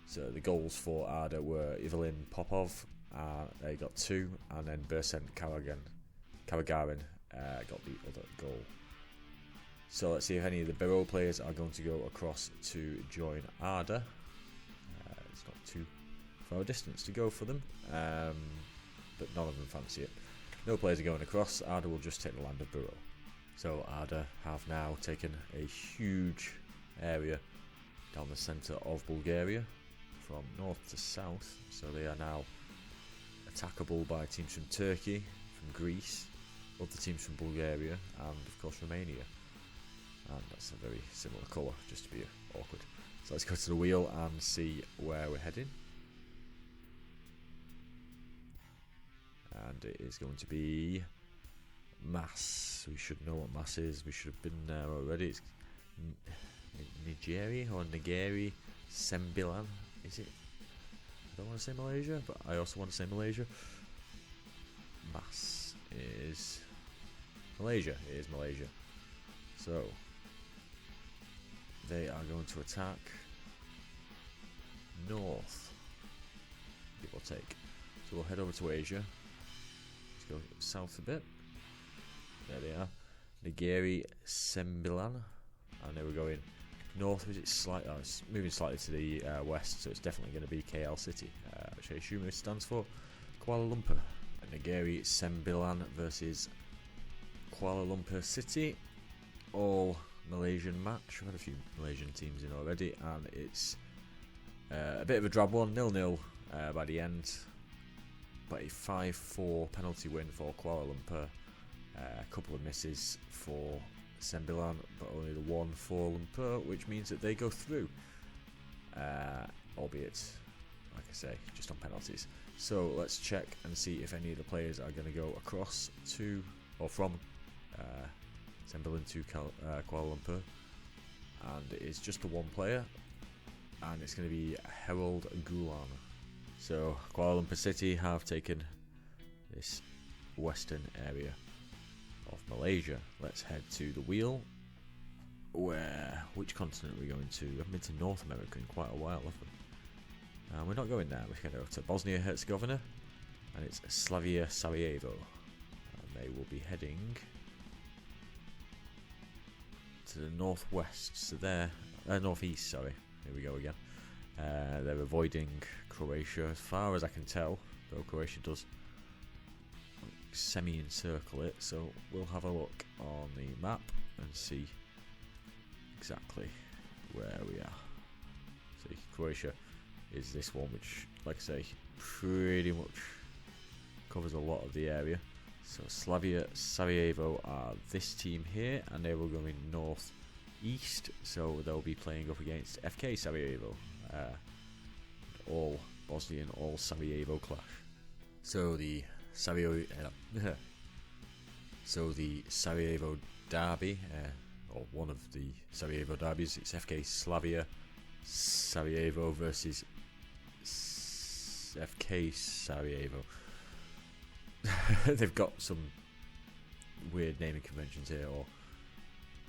So the goals for Arda were Evelyn Popov, they got 2, and then Bersen Karagarin got the other goal. So let's see if any of the Bero players are going to go across to join Arda. It's not too far a distance to go for them, but none of them fancy it. No players are going across. Arda will just take the land of Bero. So Arda have now taken a huge area down the centre of Bulgaria from north to south. So they are now attackable by teams from Turkey, from Greece, other teams from Bulgaria and of course Romania. And that's a very similar colour, just to be awkward. So let's go to the wheel and see where we're heading. And it is going to be Mass. We should know what Mass is. We should have been there already. It's Nigeri or Nigeri Sembilan. Is it? I don't want to say Malaysia, but I also want to say Malaysia. Mass is Malaysia. It is Malaysia. So they are going to attack north, give or take. So we'll head over to Asia. Let's go south a bit. There they are. Nigeri Sembilan. And then we're going north, which is it's moving slightly to the west, so it's definitely going to be KL City, which I assume it stands for Kuala Lumpur. Nigeri Sembilan versus Kuala Lumpur City. All Malaysian match. We've had a few Malaysian teams in already, and it's a bit of a drab one, 0-0 by the end, but a 5-4 penalty win for Kuala Lumpur. A couple of misses for Sembilan, but only the one for Lumpur, which means that they go through, albeit, like I say, just on penalties. So let's check and see if any of the players are going to go across to, or from Sembilan to Kuala Lumpur, and it is just the one player, and it's going to be Harold Gulan. So Kuala Lumpur City have taken this western area of Malaysia. Let's head to the wheel. Which continent are we going to? We haven't been to North America in quite a while, have we? We're not going there. We're going to go to Bosnia-Herzegovina, and it's Slavia Sarajevo, and they will be heading to the northwest. So they're northeast. Sorry, here we go again. They're avoiding Croatia, as far as I can tell, though Croatia does semi-encircle it, so we'll have a look on the map and see exactly where we are. See, Croatia is this one, which, like I say, pretty much covers a lot of the area. So Slavia Sarajevo are this team here, and they will go in north east, so they'll be playing up against FK Sarajevo, all Bosnian, all Sarajevo clash. So the Sarajevo derby, or one of the Sarajevo derbies, it's FK Slavia Sarajevo versus FK Sarajevo. They've got some weird naming conventions here, or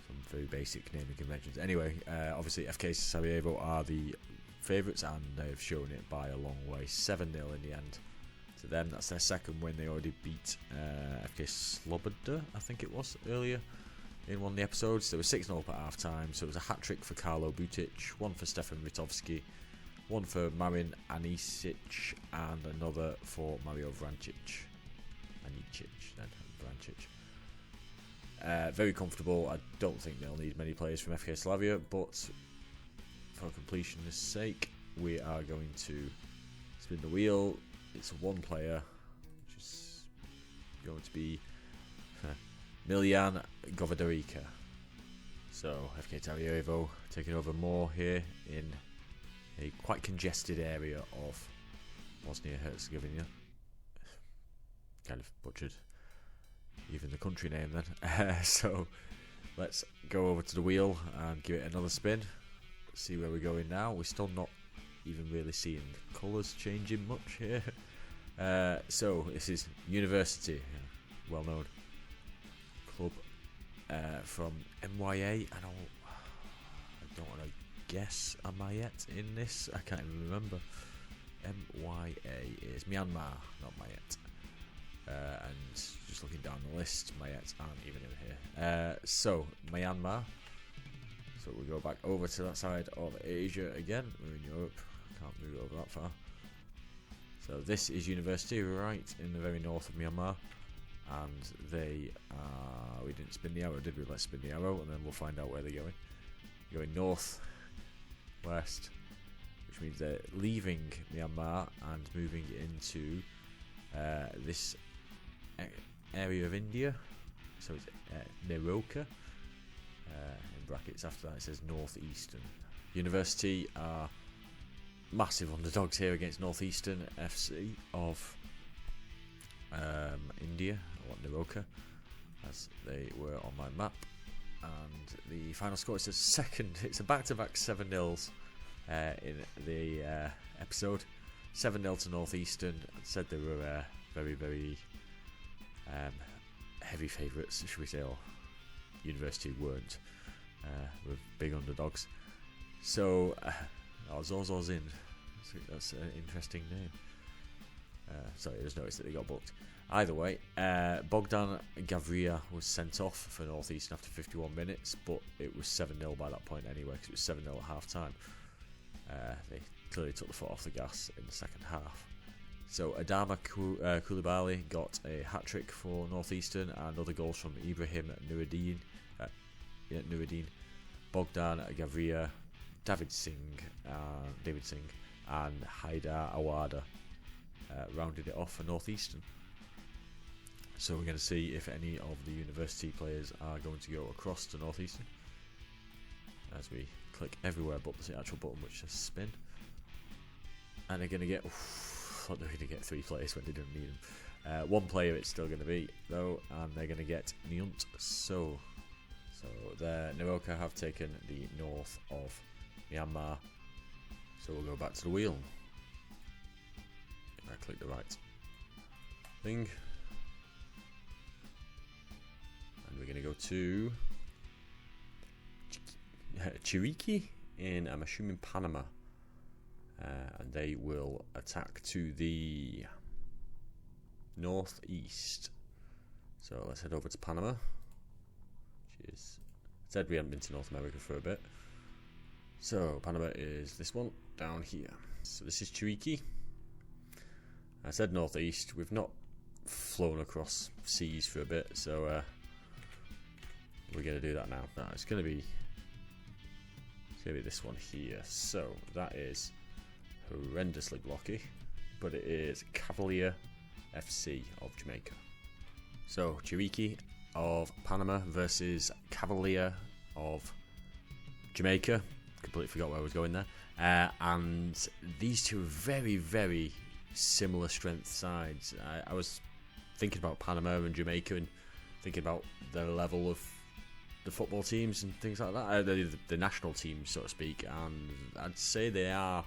some very basic naming conventions. Anyway, obviously FK Sarajevo are the favourites, and they've shown it by a long way, 7-0 in the end to them. That's their second win. They already beat FK Sloboda, I think it was, earlier in one of the episodes. They were 6-0 up at half time, so it was a hat-trick for Karlo Butic, one for Stefan Ritovski, one for Marin Anicic, and another for Mario Vrancic. Very comfortable. I don't think they'll need many players from FK Slavia, but for completionist sake, we are going to spin the wheel. It's one player, which is going to be Miljan Govedarica. So FK Sarajevo taking over more here in a quite congested area of Bosnia-Herzegovina. Kind of butchered even the country name then. So let's go over to the wheel and give it another spin. See where we're going now. We're still not even really seeing the colours changing much here. So this is University, well known club from MYA. I don't want to guess, am I yet in this? I can't even remember. MYA is Myanmar, not Mayet. And just looking down the list, Mayets aren't even in here. So Myanmar. So we go back over to that side of Asia again. We're in Europe. Can't move over that far. So this is University, right in the very north of Myanmar. And they we didn't spin the arrow, did we? Let's spin the arrow and then we'll find out where they're going. They're going north, west, which means they're leaving Myanmar and moving into this area of India, So it's Neroka. In brackets after that it says Northeastern. University are massive underdogs here against Northeastern FC of India, or Neroka, as they were on my map. And the final score is a second. It's a back-to-back 7-0s in the episode. 7-0 to Northeastern. I said they were very, very heavy favourites, should we say, or University weren't. Were big underdogs. So, Zozozin. That's an interesting name. Sorry, I just noticed that they got booked. Either way, Bogdan Gavria was sent off for Northeastern after 51 minutes, but it was 7-0 by that point anyway, because it was 7-0 at half time. They clearly took the foot off the gas in the second half. So Adama Koulibaly got a hat-trick for Northeastern, and other goals from Ibrahim Nuruddin, Bogdan Gavria, David Singh, and Haidar Awada rounded it off for Northeastern. So we're going to see if any of the University players are going to go across to Northeastern, as we click everywhere but the actual button which says spin. And they're going to get, they're going to get 3 players when they don't need them. 1 player it's still going to be though, and they're going to get Nyunt So. So the Neroka have taken the north of Myanmar. So we'll go back to the wheel. I click the right thing. And we're going to go to Chiriquí in, I'm assuming, Panama. And they will attack to the northeast. So let's head over to Panama. Said we haven't been to North America for a bit. So Panama is this one down here. So this is Chiriquí. I said northeast. We've not flown across seas for a bit, so we're going to do that now. No, it's going to be this one here. So that is horrendously blocky, but it is Cavalier FC of Jamaica. So Chiriquí of Panama versus Cavalier of Jamaica. Completely forgot where I was going there. And these two are very, very similar strength sides. I was thinking about Panama and Jamaica and thinking about the level of the football teams and things like that, the national teams, so to speak, and I'd say they are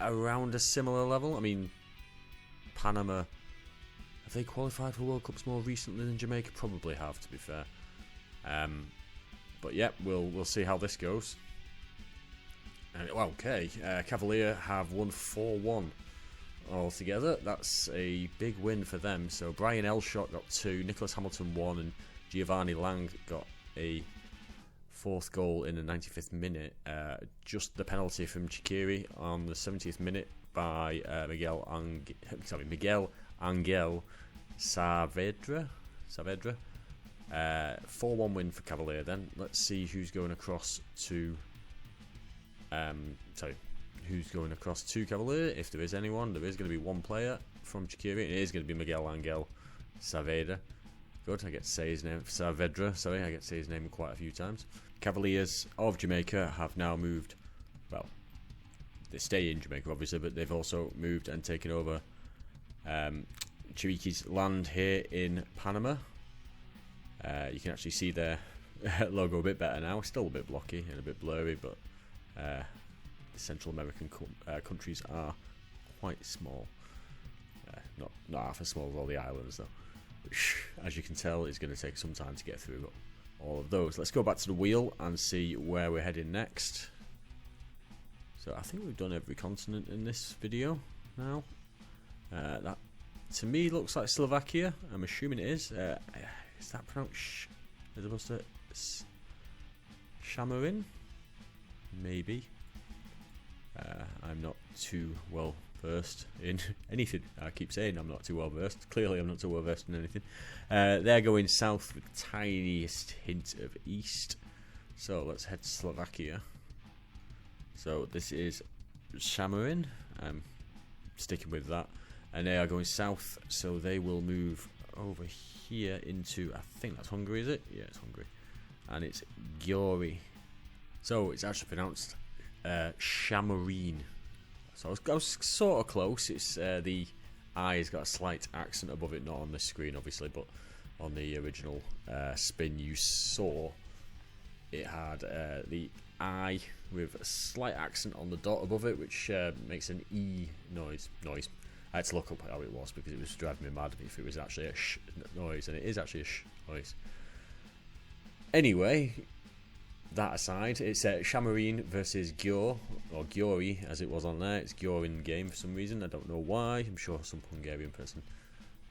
around a similar level. I mean, Panama, have they qualified for World Cups more recently than Jamaica? Probably have, to be fair. But yeah, we'll see how this goes. Well, okay, Cavalier have won 4-1 altogether. That's a big win for them. So Brian Elshot got 2, Nicholas Hamilton 1, and Giovanni Lang got a 4th goal in the 95th minute. Just the penalty from Chikiri on the 70th minute by Miguel Angel Saavedra. 4-1 win for Cavalier then. Let's see who's going across to who's going across to Cavalier, if there is anyone. There is going to be 1 player from Chikiri, and it is going to be Miguel Angel Saavedra. Good, I get to say his name. Saavedra, sorry, I get to say his name quite a few times. Cavaliers of Jamaica have now moved, well, they stay in Jamaica obviously, but they've also moved and taken over Chiriquí's land here in Panama. You can actually see their logo a bit better now. Still a bit blocky and a bit blurry, but the Central American countries are quite small. Not half as small as all the islands though, which, as you can tell, is going to take some time to get through all of those. Let's go back to the wheel and see where we're heading next. So I think we've done every continent in this video now. That to me looks like Slovakia. I'm assuming it is. Is that pronounced? Is it supposed to Shamarin? Maybe. I'm not too well versed in anything. I keep saying I'm not too well versed. Clearly I'm not too well versed in anything. They're going south with the tiniest hint of east. So let's head to Slovakia. So this is Shamarin. I'm sticking with that. And they are going south, so they will move over here into, I think that's Hungary, is it? Yeah, it's Hungary. And it's Győri. So it's actually pronounced Shamarine. So I was sort of close. It's the I has got a slight accent above it, not on this screen obviously, but on the original spin you saw, it had the I with a slight accent on the dot above it, which makes an E noise. I had to look up how it was because it was driving me mad if it was actually a sh noise, and it is actually a sh noise. Anyway, that aside, it's Shamarine versus Győr, or Győri as it was on there. It's Győr in the game for some reason. I don't know why. I'm sure some Hungarian person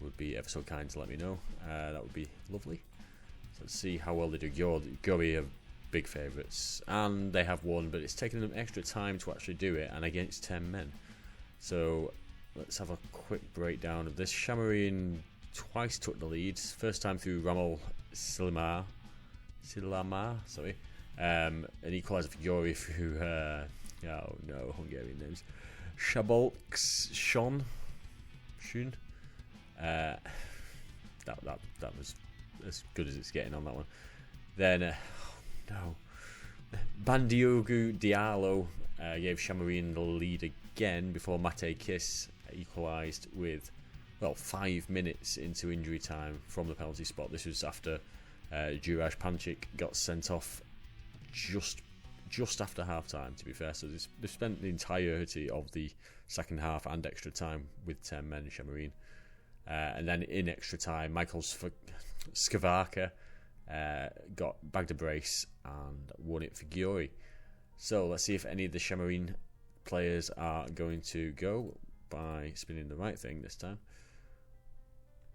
would be ever so kind to let me know. That would be lovely. So let's see how well they do. Győri are big favourites, and they have won, but it's taken them extra time to actually do it, and against 10 men. So let's have a quick breakdown of this. Shamarine twice took the lead. First time through Ramol Silamar, sorry. An equaliser for Győri through, oh no, Hungarian names. Szabolcs Shun. That was as good as it's getting on that one. Then, no. Bandiogu Diallo gave Shamarine the lead again before Mate Kiss equalised with, 5 minutes into injury time from the penalty spot. This was after Juraj Pancic got sent off just after half time, to be fair. So they've spent the entirety of the second half and extra time with 10 men, Shamarine. And then in extra time, Michael Skavarka bagged a brace and won it for Győri. So let's see if any of the Shamarine players are going to go by spinning the right thing this time.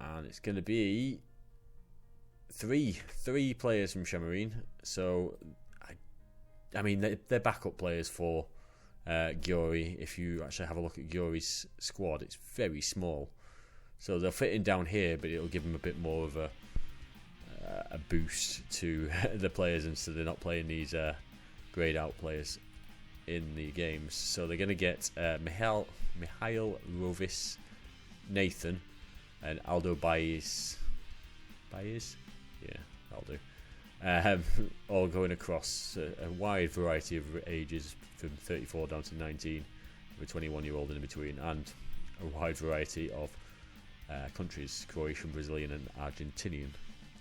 And it's going to be three players from Shamarine. So I mean they're backup players for Győri. If you actually have a look at Győri's squad, it's very small. So they'll fit in down here, but it'll give them a bit more of a boost to the players, and so they're not playing these grayed out players in the games. So they're going to get Mihail Rovis, Nathan, and Aldo Baez. Yeah, that'll do. All going across a wide variety of ages, from 34 down to 19, with a 21-year-old in between, and a wide variety of countries: Croatian, Brazilian, and Argentinian.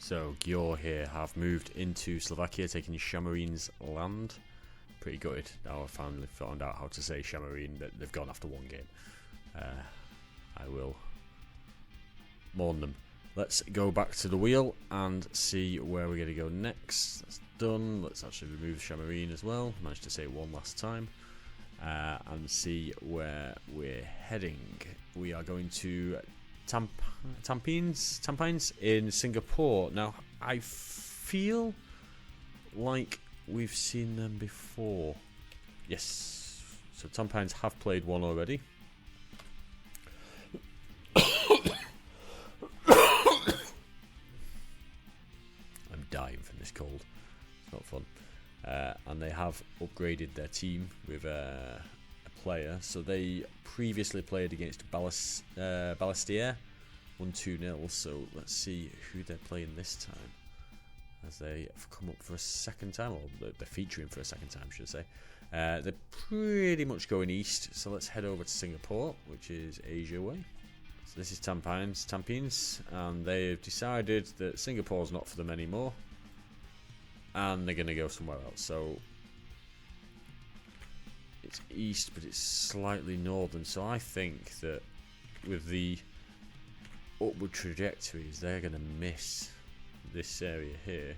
So Győr here have moved into Slovakia, taking Shamarine's land. Pretty gutted now I finally found out how to say Shamarine. They've gone after one game. I will mourn them. Let's go back to the wheel and see where we're going to go next. That's done. Let's actually remove Shamarine as well. Managed to say it one last time. And see where we're heading. We are going to Tampines in Singapore. Now, I feel like we've seen them before. Yes. So Tampines have played one already. I'm dying from this cold. It's not fun. And they have upgraded their team with a player. So they previously played against Balestier, 1-2-0. So let's see who they're playing this time, as they have come up for a second time, or they're featuring for a second time, should I say. They're pretty much going east. So let's head over to Singapore, which is Asia way. So this is Tampines, and they've decided that Singapore's not for them anymore, and they're going to go somewhere else. So it's east, but it's slightly northern. So I think that with the upward trajectories, they're going to miss this area here.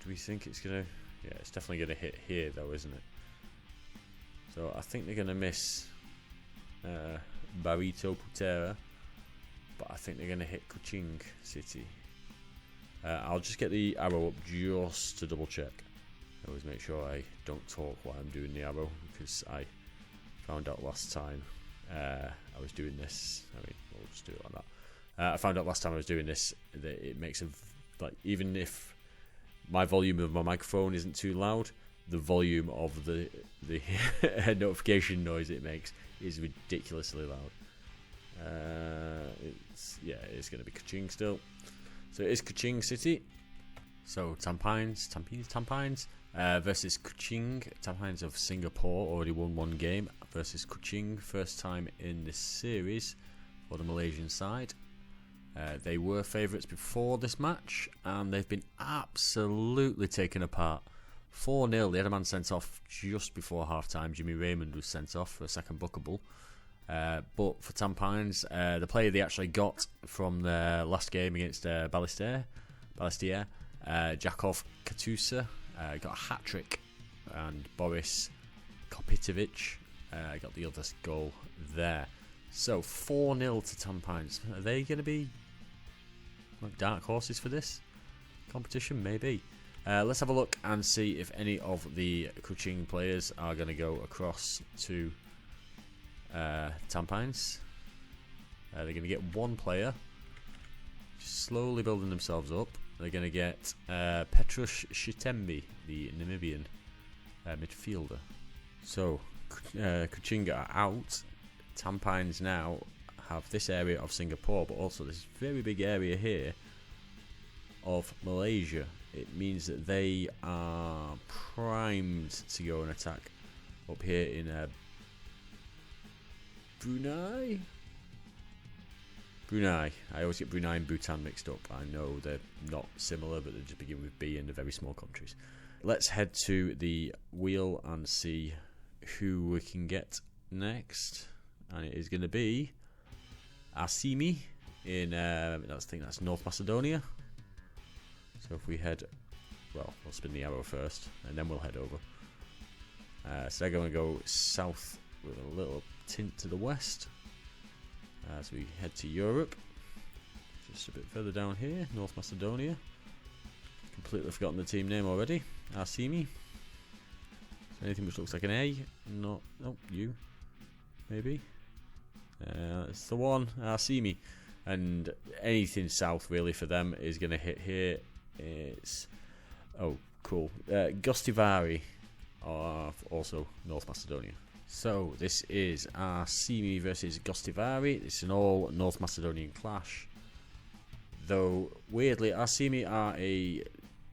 Do we think it's going to... Yeah, it's definitely going to hit here though, isn't it? So I think they're going to miss Barito Putera, but I think they're going to hit Kuching City. I'll just get the arrow up just to double check. I always make sure I don't talk while I'm doing the arrow, because I found out last time I was doing this. I mean, we'll just do it like that. I found out last time I was doing this that it makes even if my volume of my microphone isn't too loud, the volume of the notification noise it makes is ridiculously loud. It's going to be Kuching still. So it is Kuching City. So Tampines versus Kuching. Tampines of Singapore already won one game versus Kuching, first time in this series for the Malaysian side. They were favourites before this match, and they've been absolutely taken apart. 4-0, they had a man sent off just before half-time. Jimmy Raymond was sent off for a second bookable. But for Tampines, the player they actually got from their last game against Balestier, Jakov Katusa, got a hat-trick, and Boris Kopitovic got the other goal there. So 4-0 to Tampines. Are they going to be dark horses for this competition? Maybe. Let's have a look and see if any of the Kuching players are going to go across to Tampines. They're going to get one player, slowly building themselves up. They're going to get Petrus Shitembi, the Namibian midfielder. So Kuching are out. Tampines now have this area of Singapore, but also this very big area here of Malaysia. It means that they are primed to go and attack up here in Brunei. I always get Brunei and Bhutan mixed up. I know they're not similar, but they just begin with B and they're very small countries. Let's head to the wheel and see who we can get next. And it is going to be Asimi in, I think that's North Macedonia. So if we head, we'll spin the arrow first, and then we'll head over. So they're going to go south with a little tint to the west. As we head to Europe, just a bit further down here, North Macedonia. Completely forgotten the team name already. Asimi. Anything which looks like an A? No, U. Maybe. It's the one, Asimi. And anything south really for them is going to hit here. It's cool. Gostivari, also North Macedonia. So this is Asimi versus Gostivari. It's an all North Macedonian clash. Though weirdly, Asimi are a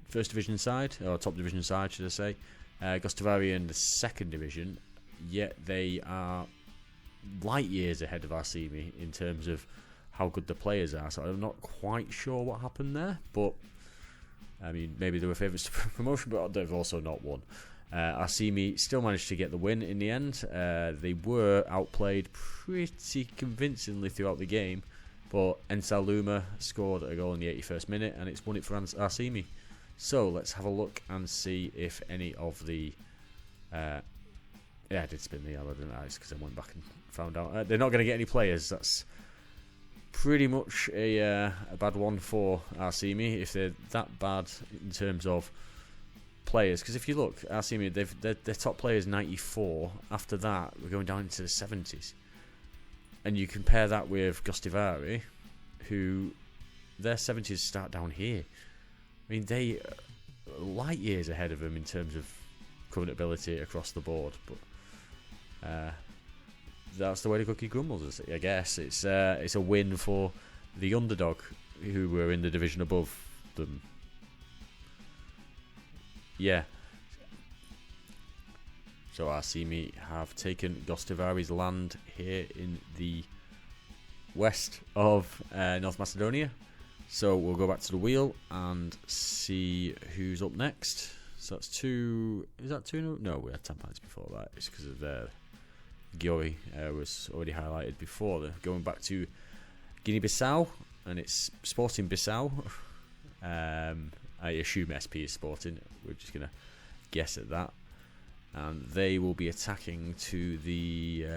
first division side, or top division side, should I say. Gostivari in the second division. Yet they are light years ahead of Asimi in terms of how good the players are. So I'm not quite sure what happened there, but I mean, maybe they were favourites to promotion, but they've also not won. Asimi still managed to get the win in the end. They were outplayed pretty convincingly throughout the game, but Ensal Luma scored a goal in the 81st minute, and it's won it for Asimi. So let's have a look and see if any of the I did spin the arrow, didn't I? Because I went back and found out they're not going to get any players. That's pretty much a bad one for Asimi if they're that bad in terms of players. Because if you look, Asimi, their top player is 94. After that, we're going down into the 70s. And you compare that with Gostivari, who their 70s start down here. I mean, they are light years ahead of them in terms of current ability across the board. But that's the way the cookie crumbles, I guess. It's a win for the underdog, who were in the division above them. Yeah. So Asimi have taken Gostivari's land here in the west of North Macedonia. So we'll go back to the wheel and see who's up next. So that's two. Is that two? No, we had 10 points before that. It's because of Giori was already highlighted before. They're going back to Guinea-Bissau, and it's Sporting Bissau. I assume SP is Sporting. We're just going to guess at that. And they will be attacking to the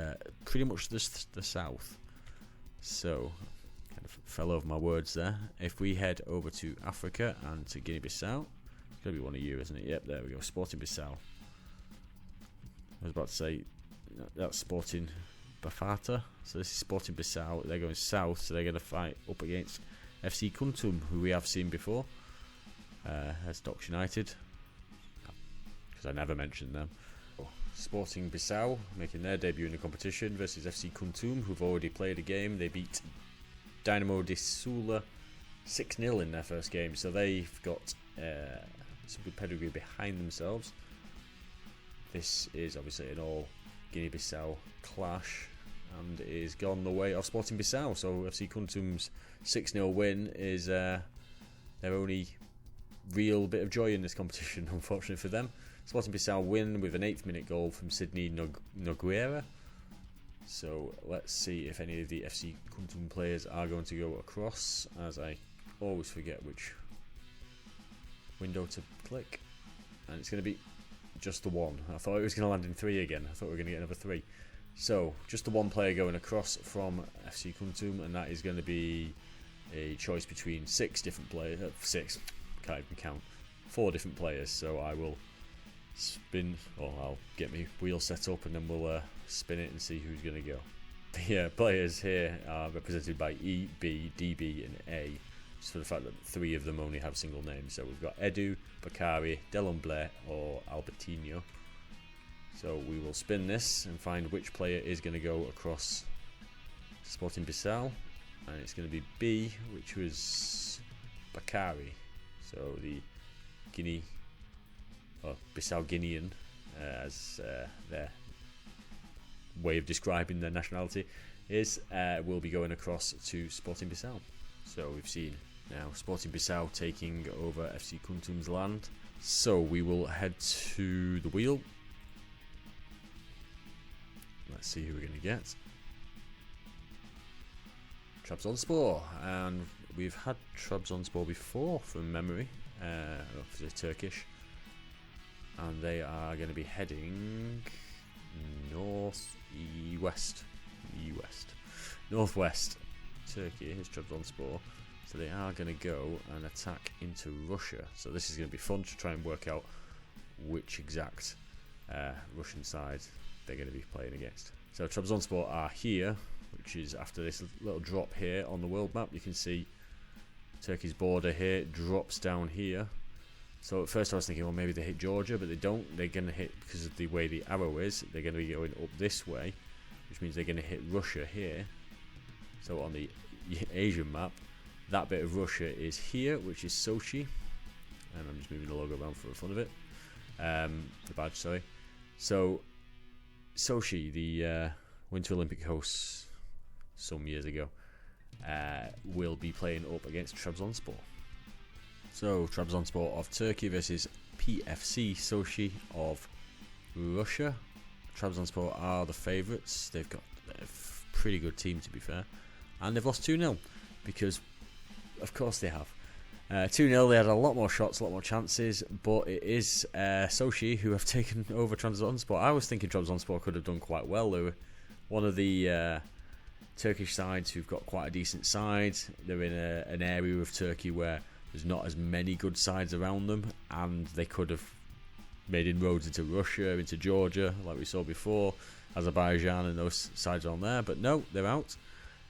pretty much the south. So, kind of fell over my words there. If we head over to Africa and to Guinea-Bissau, it's going to be one of you, isn't it? Yep, there we go. Sporting Bissau. I was about to say that's Sporting Bafata. So this is Sporting Bissau. They're going south, so they're going to fight up against FC Kuntum, who we have seen before. As Docks United, because I never mentioned them. Sporting Bissau making their debut in the competition versus FC Kuntum, who've already played a game. They beat Dynamo de Sula 6-0 in their first game, so they've got some good pedigree behind themselves. This is obviously an all Guinea-Bissau clash and is gone the way of Sporting Bissau. So FC Kuntum's 6-0 win is their only real bit of joy in this competition, unfortunately for them. Sporting Bissau win with an 8th minute goal from Sydney Nogueira. So let's see if any of the FC Kuntum players are going to go across, as I always forget which window to click. And it's going to be just the one. I thought it was going to land in 3 again. I thought we were going to get another 3. So just the one player going across from FC Kuntum, and that is going to be a choice between 6 different players. 6, can't even count. 4 different players. So I will spin, or I'll get my wheel set up and then we'll spin it and see who's going to go. The players here are represented by E, B, DB and A, just for the fact that 3 of them only have single names. So we've got Edu, Bakari, Delomble or Albertinho. So we will spin this and find which player is going to go across Sporting Bissau, and it's going to be B, which was Bakari. So the Bissau Guinean, as their way of describing their nationality is, will be going across to Sporting Bissau. So we've seen now Sporting Bissau taking over FC Kuntum's land. So we will head to the wheel. Let's see who we're going to get. Trabzonspor, and we've had Trabzonspor before from memory. They're Turkish, and they are going to be heading northwest. Turkey is Trabzonspor, so they are going to go and attack into Russia. So this is going to be fun to try and work out which exact Russian side they're going to be playing against. So Trabzonspor are here, which is after this little drop here on the world map. You can see Turkey's border here drops down here. So at first I was thinking, well, maybe they hit Georgia, but they don't. They're going to hit, because of the way the arrow is, they're going to be going up this way, which means they're going to hit Russia here. So on the Asian map, that bit of Russia is here, which is Sochi. And I'm just moving the logo around for the fun of it. The badge, sorry. So Sochi, the Winter Olympic hosts some years ago, will be playing up against Trabzonspor. So Trabzonspor of Turkey versus PFC Sochi of Russia. Trabzonspor are the favourites. They've got a pretty good team, to be fair, and they've lost 2-0 because, of course, they have. 2-0, they had a lot more shots, a lot more chances, but it is Sochi who have taken over Trabzonspor. I was thinking Trabzonspor could have done quite well. They were one of the Turkish sides who've got quite a decent side. They're in an area of Turkey where there's not as many good sides around them, and they could have made inroads into Russia, into Georgia, like we saw before, Azerbaijan and those sides on there, but no, they're out.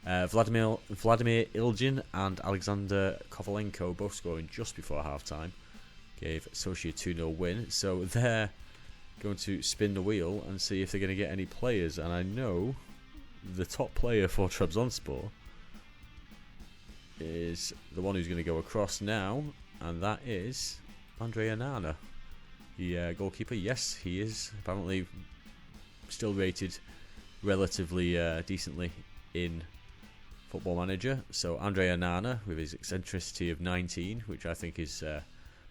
Vladimir Ilgin and Alexander Kovalenko both scoring just before half-time gave Sochi a 2-0 win, so they're going to spin the wheel and see if they're going to get any players. And I know the top player for Trabzonspor is the one who's going to go across now, and that is Andre Onana, the goalkeeper. Yes, he is apparently still rated relatively decently in Football Manager. So Andre Onana, with his eccentricity of 19, which I think is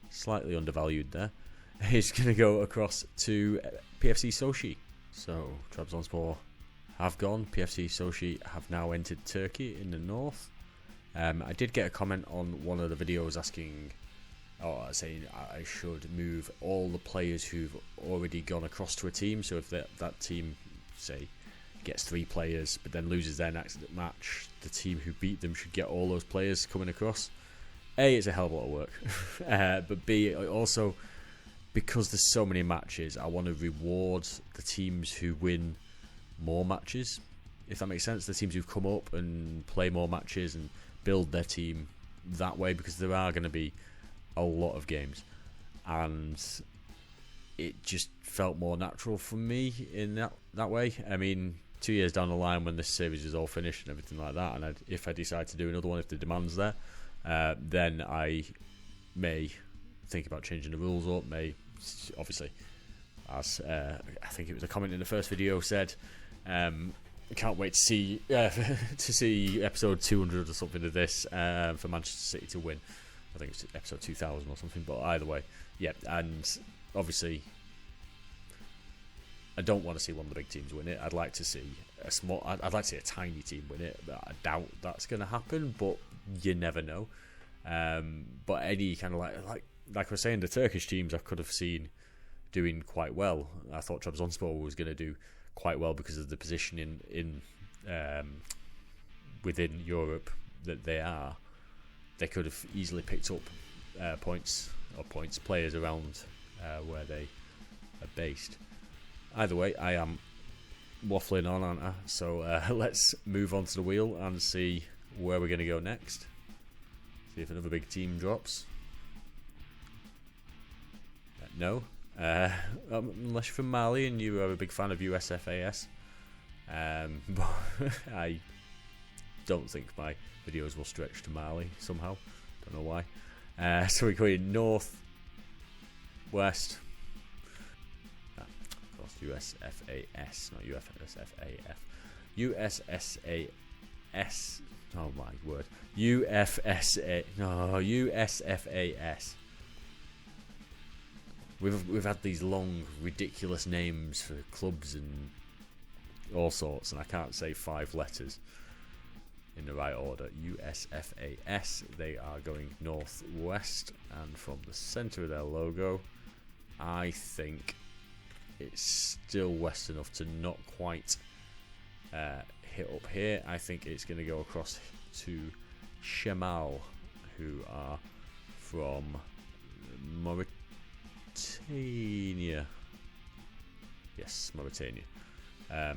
slightly undervalued there, is going to go across to PFC Sochi. So Trabzonspor have gone. PFC Sochi have now entered Turkey in the north. I did get a comment on one of the videos asking, saying I should move all the players who've already gone across to a team. So if that team, say, gets 3 players but then loses their next match, the team who beat them should get all those players coming across. A, it's a hell of a lot of work. But B, also, because there's so many matches, I want to reward the teams who win more matches, if that makes sense. The teams who've come up and play more matches and build their team that way, because there are going to be a lot of games, and it just felt more natural for me in that way. I mean, 2 years down the line when this series is all finished and everything like that, and if I decide to do another one, if the demand's there, then I may think about changing the rules up. May, obviously, as I think it was a comment in the first video said, can't wait to see to see episode 200 or something of this for Manchester City to win. I think it's episode 2000 or something, but either way, yeah. And obviously, I don't want to see one of the big teams win it. I'd like to see I'd like to see a tiny team win it. But I doubt that's going to happen, but you never know. But any kind of like I was saying, the Turkish teams I could have seen doing quite well. I thought Trabzonspor was going to do quite well because of the position in within Europe that they are. They could have easily picked up players around where they are based. Either way, I am waffling on, aren't I? So let's move on to the wheel and see where we're going to go next. See if another big team drops. No. Unless you're from Mali and you are a big fan of USFAS. But I don't think my videos will stretch to Mali somehow. Don't know why. So we're going north, west. Of course, USFAS, not USFAF. USSAS. Oh my word. USFAS. We've had these long, ridiculous names for clubs and all sorts, and I can't say 5 letters in the right order. USFAS. They are going northwest, and from the centre of their logo, I think it's still west enough to not quite hit up here. I think it's going to go across to Shemal, who are from Mauritania. Yes, Mauritania. I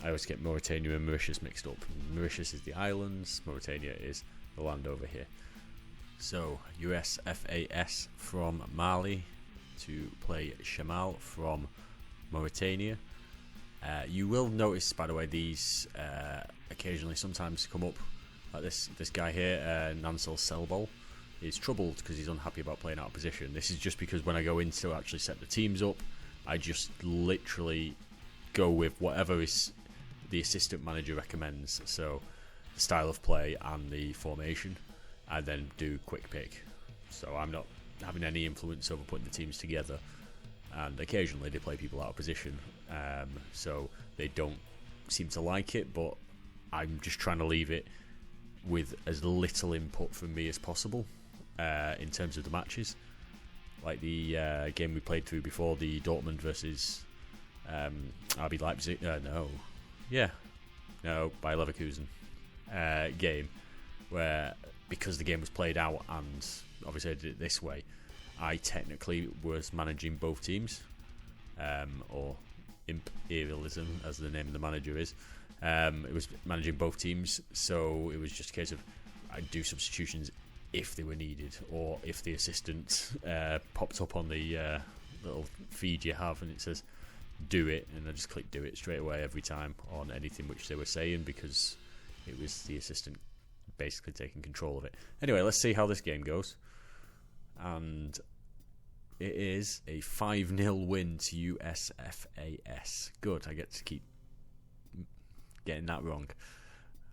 always get Mauritania and Mauritius mixed up. Mauritius is the islands, Mauritania is the land over here. So, USFAS from Mali to play Shemal from Mauritania. You will notice, by the way, these occasionally sometimes come up. Like this guy here, Nansel Selbol, is troubled because he's unhappy about playing out of position. This is just because when I go in to actually set the teams up, I just literally go with whatever is the assistant manager recommends. So the style of play and the formation, and then do quick pick. So I'm not having any influence over putting the teams together. And occasionally they play people out of position, so they don't seem to like it, but I'm just trying to leave it with as little input from me as possible in terms of the matches. Like the game we played through before, the Dortmund versus RB Leipzig, Bayer Leverkusen game, where because the game was played out and obviously I did it this way, I technically was managing both teams, or Imperialism as the name of the manager is. It was managing both teams, so it was just a case of I'd do substitutions if they were needed, or if the assistant popped up on the little feed you have and it says do it, and I just click do it straight away every time on anything which they were saying, because it was the assistant basically taking control of it. Anyway, let's see how this game goes. And it is a 5-0 win to USFAS. Good, I get to keep getting that wrong.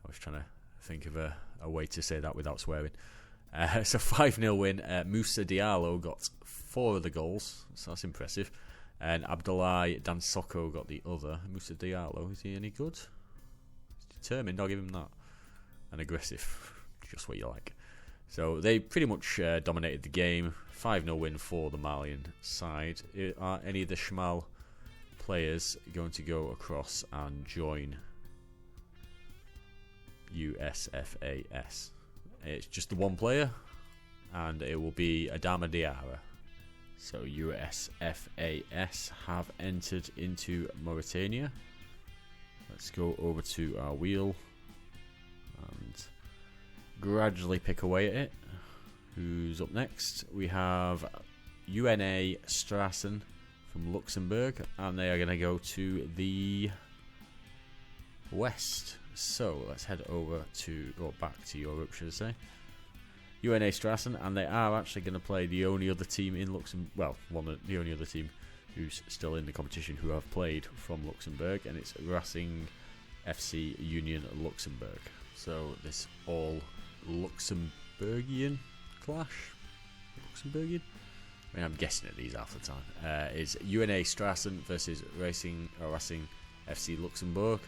I was trying to think of a way to say that without swearing. So 5-0 win. Moussa Diallo got 4 of the goals, so that's impressive. And Abdoulaye Dansoko got the other. Moussa Diallo, is he any good? He's determined, I'll give him that. And aggressive, just what you like. So they pretty much dominated the game. 5-0 win for the Malian side. Are any of the Shemal players going to go across and join USFAS? It's just the one player, and it will be Adama Diarra. So USFAS have entered into Mauritania. Let's go over to our wheel and gradually pick away at it. Who's up next? We have UNA Strassen from Luxembourg, and they are going to go to the west. So let's head over to, or back to Europe, should I say. UNA Strassen, and they are actually going to play the only other team in Luxembourg, well, the only other team who's still in the competition who have played from Luxembourg, and it's Racing FC Union Luxembourg. So this all Luxembourgian clash? Luxembourgian? I mean, I'm guessing at these half the time. Is UNA Strassen versus Racing FC Luxembourg.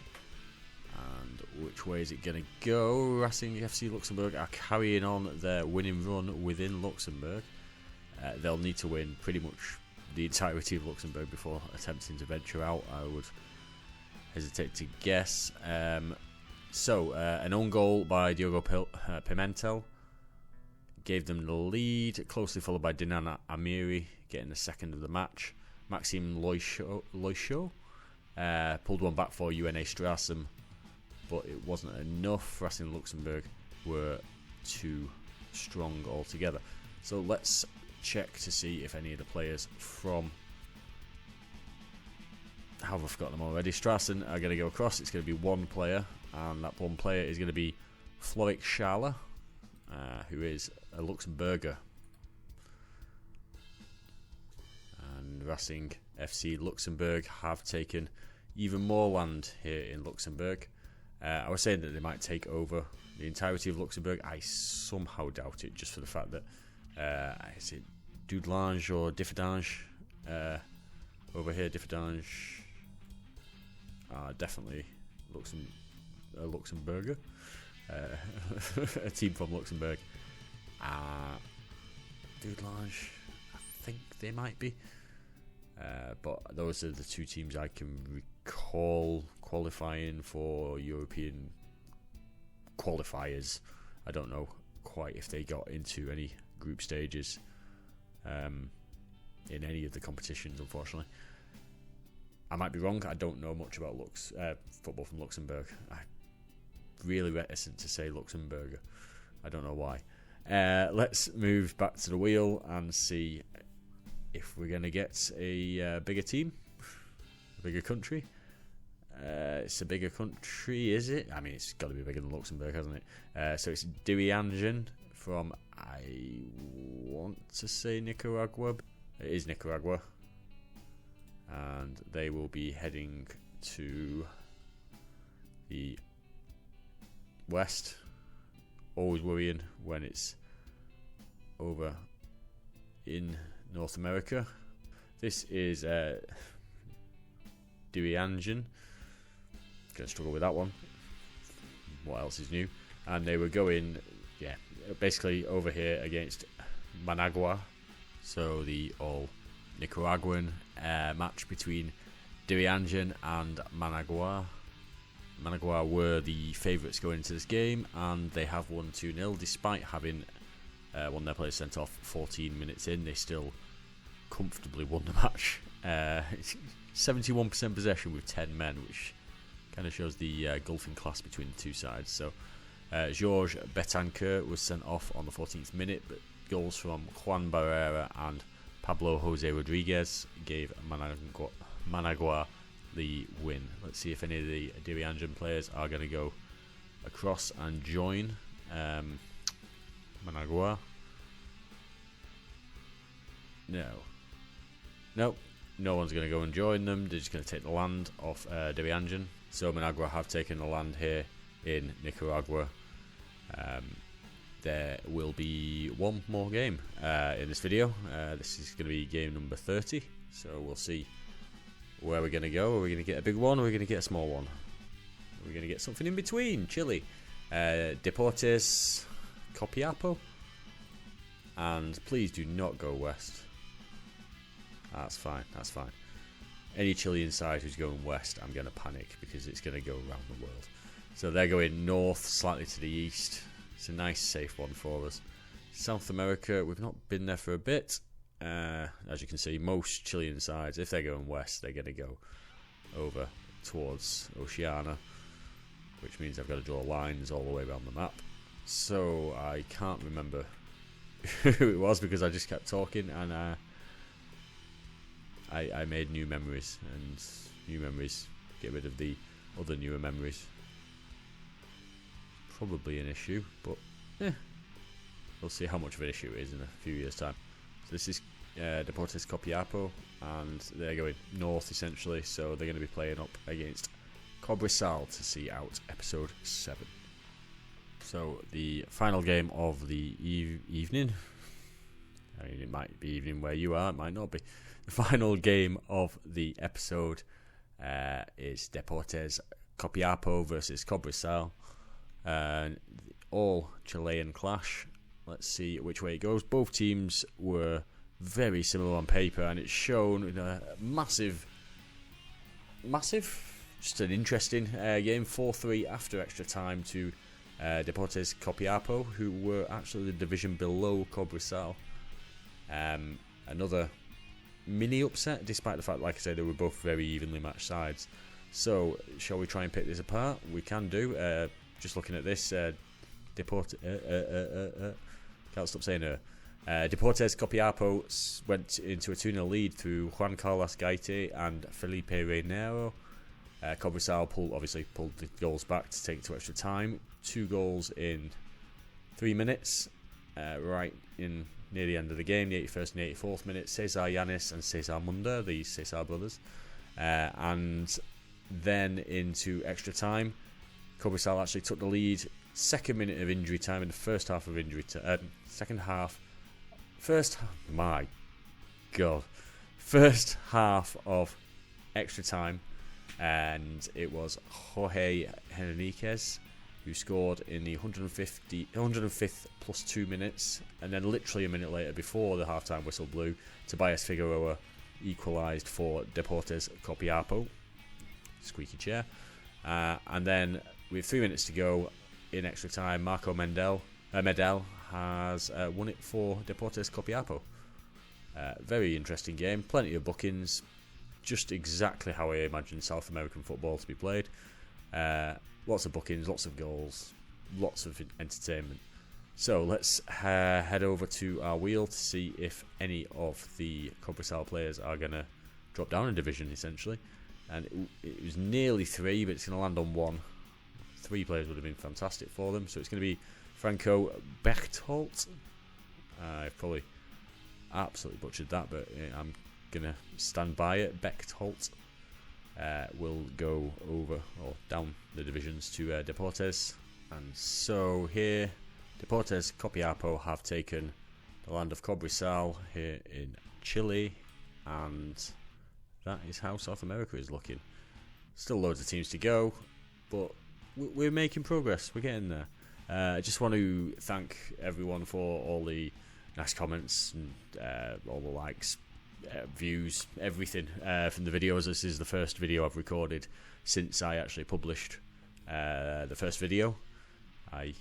And which way is it going to go? Racing FC Luxembourg are carrying on their winning run within Luxembourg. They'll need to win pretty much the entirety of Luxembourg before attempting to venture out, I would hesitate to guess. So, an own goal by Diogo Pimentel gave them the lead, closely followed by Dinan Amiri getting the second of the match. Maxime Loiseau pulled one back for UNA Strassen, but it wasn't enough. Racing Luxembourg were too strong altogether. So let's check to see if any of the players from, how have I forgotten them already? Strassen are going to go across. It's going to be one player, and that one player is going to be Florik Schala, who is a Luxembourger. And Racing FC Luxembourg have taken even more land here in Luxembourg. I was saying that they might take over the entirety of Luxembourg. I somehow doubt it, just for the fact that is it Dudelange or Differdange over here? Differdange definitely a Luxembourger, a team from Luxembourg. Dudelange, I think they might be. But those are the two teams I can recall qualifying for European qualifiers. I don't know quite if they got into any group stages in any of the competitions, unfortunately. I might be wrong. I don't know much about football from Luxembourg. I'm really reticent to say Luxembourger. I don't know why. Let's move back to the wheel and see if we're going to get a bigger team, a bigger country. It's a bigger country, is it? I mean, it's got to be bigger than Luxembourg, hasn't it? So it's Diriangen from, I want to say Nicaragua. It is Nicaragua. And they will be heading to the west. Always worrying when it's over in North America. This is Diriangen. Going to struggle with that one. What else is new? And they were going, basically over here against Managua. So the all Nicaraguan match between Diriangen and Managua. Managua were the favourites going into this game, and they have won 2-0 despite having one of their players sent off 14 minutes in. They still comfortably won the match. 71% possession with 10 men, which kind of shows the gulfing class between the two sides. So Georges Betancourt was sent off on the 14th minute, but goals from Juan Barrera and Pablo Jose Rodriguez gave Managua the win. Let's see if any of the Diriangen players are going to go across and join Managua. No one's going to go and join them. They're just going to take the land off Diriangen. So Managua have taken the land here in Nicaragua. There will be one more game in this video. This is going to be game number 30. So we'll see where we're going to go. Are we going to get a big one, or are we going to get a small one? Are we going to get something in between? Chile, Deportes Copiapo, and please do not go west. That's fine. Any Chilean side who's going west, I'm going to panic, because it's going to go around the world. So they're going north, slightly to the east. It's a nice, safe one for us. South America, we've not been there for a bit. As you can see, most Chilean sides, if they're going west, they're going to go over towards Oceania, which means I've got to draw lines all the way around the map. So I can't remember who it was, because I just kept talking, and I made new memories, and new memories get rid of the other newer memories. Probably an issue, but we'll see how much of an issue it is in a few years' time. So this is Deportes Copiapó, and they're going north essentially, so they're going to be playing up against Cobresal to see out episode 7. So the final game of the evening, I mean, it might be evening where you are, it might not be. The final game of the episode is Deportes Copiapó versus Cobresal. All Chilean clash. Let's see which way it goes. Both teams were very similar on paper, and it's shown in a massive, just an interesting game. 4-3 after extra time to Deportes Copiapó, who were actually the division below Cobresal. Another mini upset, despite the fact, like I said, they were both very evenly matched sides. So, shall we try and pick this apart? We can do. Just looking at this, Deportes Copiapó went into a 2-0 lead through Juan Carlos Gaite and Felipe Reinero. Cobresal pulled the goals back to take it to extra time. 2 goals in 3 minutes, right in near the end of the game, the 81st and 84th minute. Cesar Yanis and Cesar Munda, the Cesar brothers. And then into extra time, Cobresal actually took the lead. Second minute of injury time in the first half of injury time. First half of extra time, and it was Jorge Henriquez who scored in the 105th plus 2 minutes, and then literally a minute later, before the half-time whistle blew, Tobias Figueroa equalised for Deportes Copiapó. Squeaky chair. And then with 3 minutes to go in extra time, Marco Medel has won it for Deportes Copiapó. Very interesting game, plenty of bookings, just exactly how I imagine South American football to be played. Lots of bookings, lots of goals, lots of entertainment. So let's head over to our wheel to see if any of the Cobresal players are going to drop down a division, essentially. And it was nearly 3, but it's going to land on 1. 3 players would have been fantastic for them. So it's going to be Franco Bechtold. I've probably absolutely butchered that, but I'm going to stand by it. Bechtold will go over or down the divisions to Deportes. And so here, Deportes Copiapó have taken the land of Cobresal here in Chile, and that is how South America is looking. Still loads of teams to go, but we're making progress. We're getting there. I just want to thank everyone for all the nice comments and all the likes, views, everything from the videos. This is the first video I've recorded since I actually published the first video. I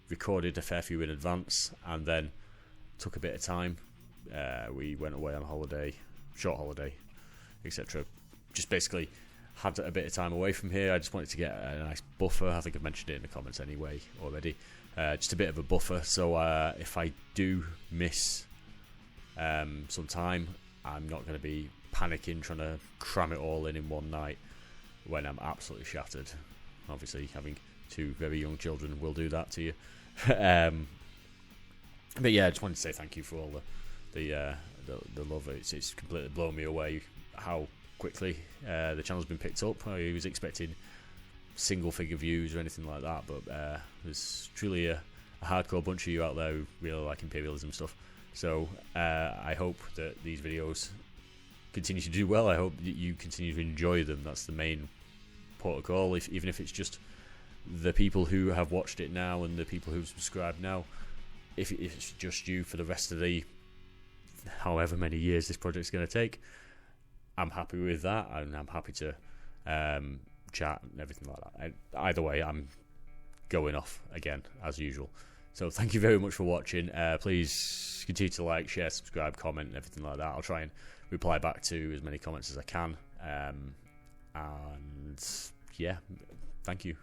recorded a fair few in advance and then took a bit of time. We went away on holiday, short holiday, etc. Just basically had a bit of time away from here. I just wanted to get a nice buffer. I think I've mentioned it in the comments anyway already. Just a bit of a buffer, so if I do miss some time, I'm not going to be panicking trying to cram it all in one night when I'm absolutely shattered. Obviously, having 2 very young children will do that to you. But yeah, I just wanted to say thank you for all the love. It's completely blown me away how quickly the channel's been picked up. I was expecting single figure views or anything like that, but there's truly a hardcore bunch of you out there who really like Imperialism stuff. So I hope that these videos continue to do well. I hope that you continue to enjoy them. That's the main protocol. Even if it's just the people who have watched it now and the people who've subscribed now, if it's just you for the rest of the however many years this project's going to take, I'm happy with that, and I'm happy to chat and everything like that. And either way, I'm going off again as usual. So thank you very much for watching. Please continue to like, share, subscribe, comment, and everything like that. I'll try and reply back to as many comments as I can. And yeah, thank you.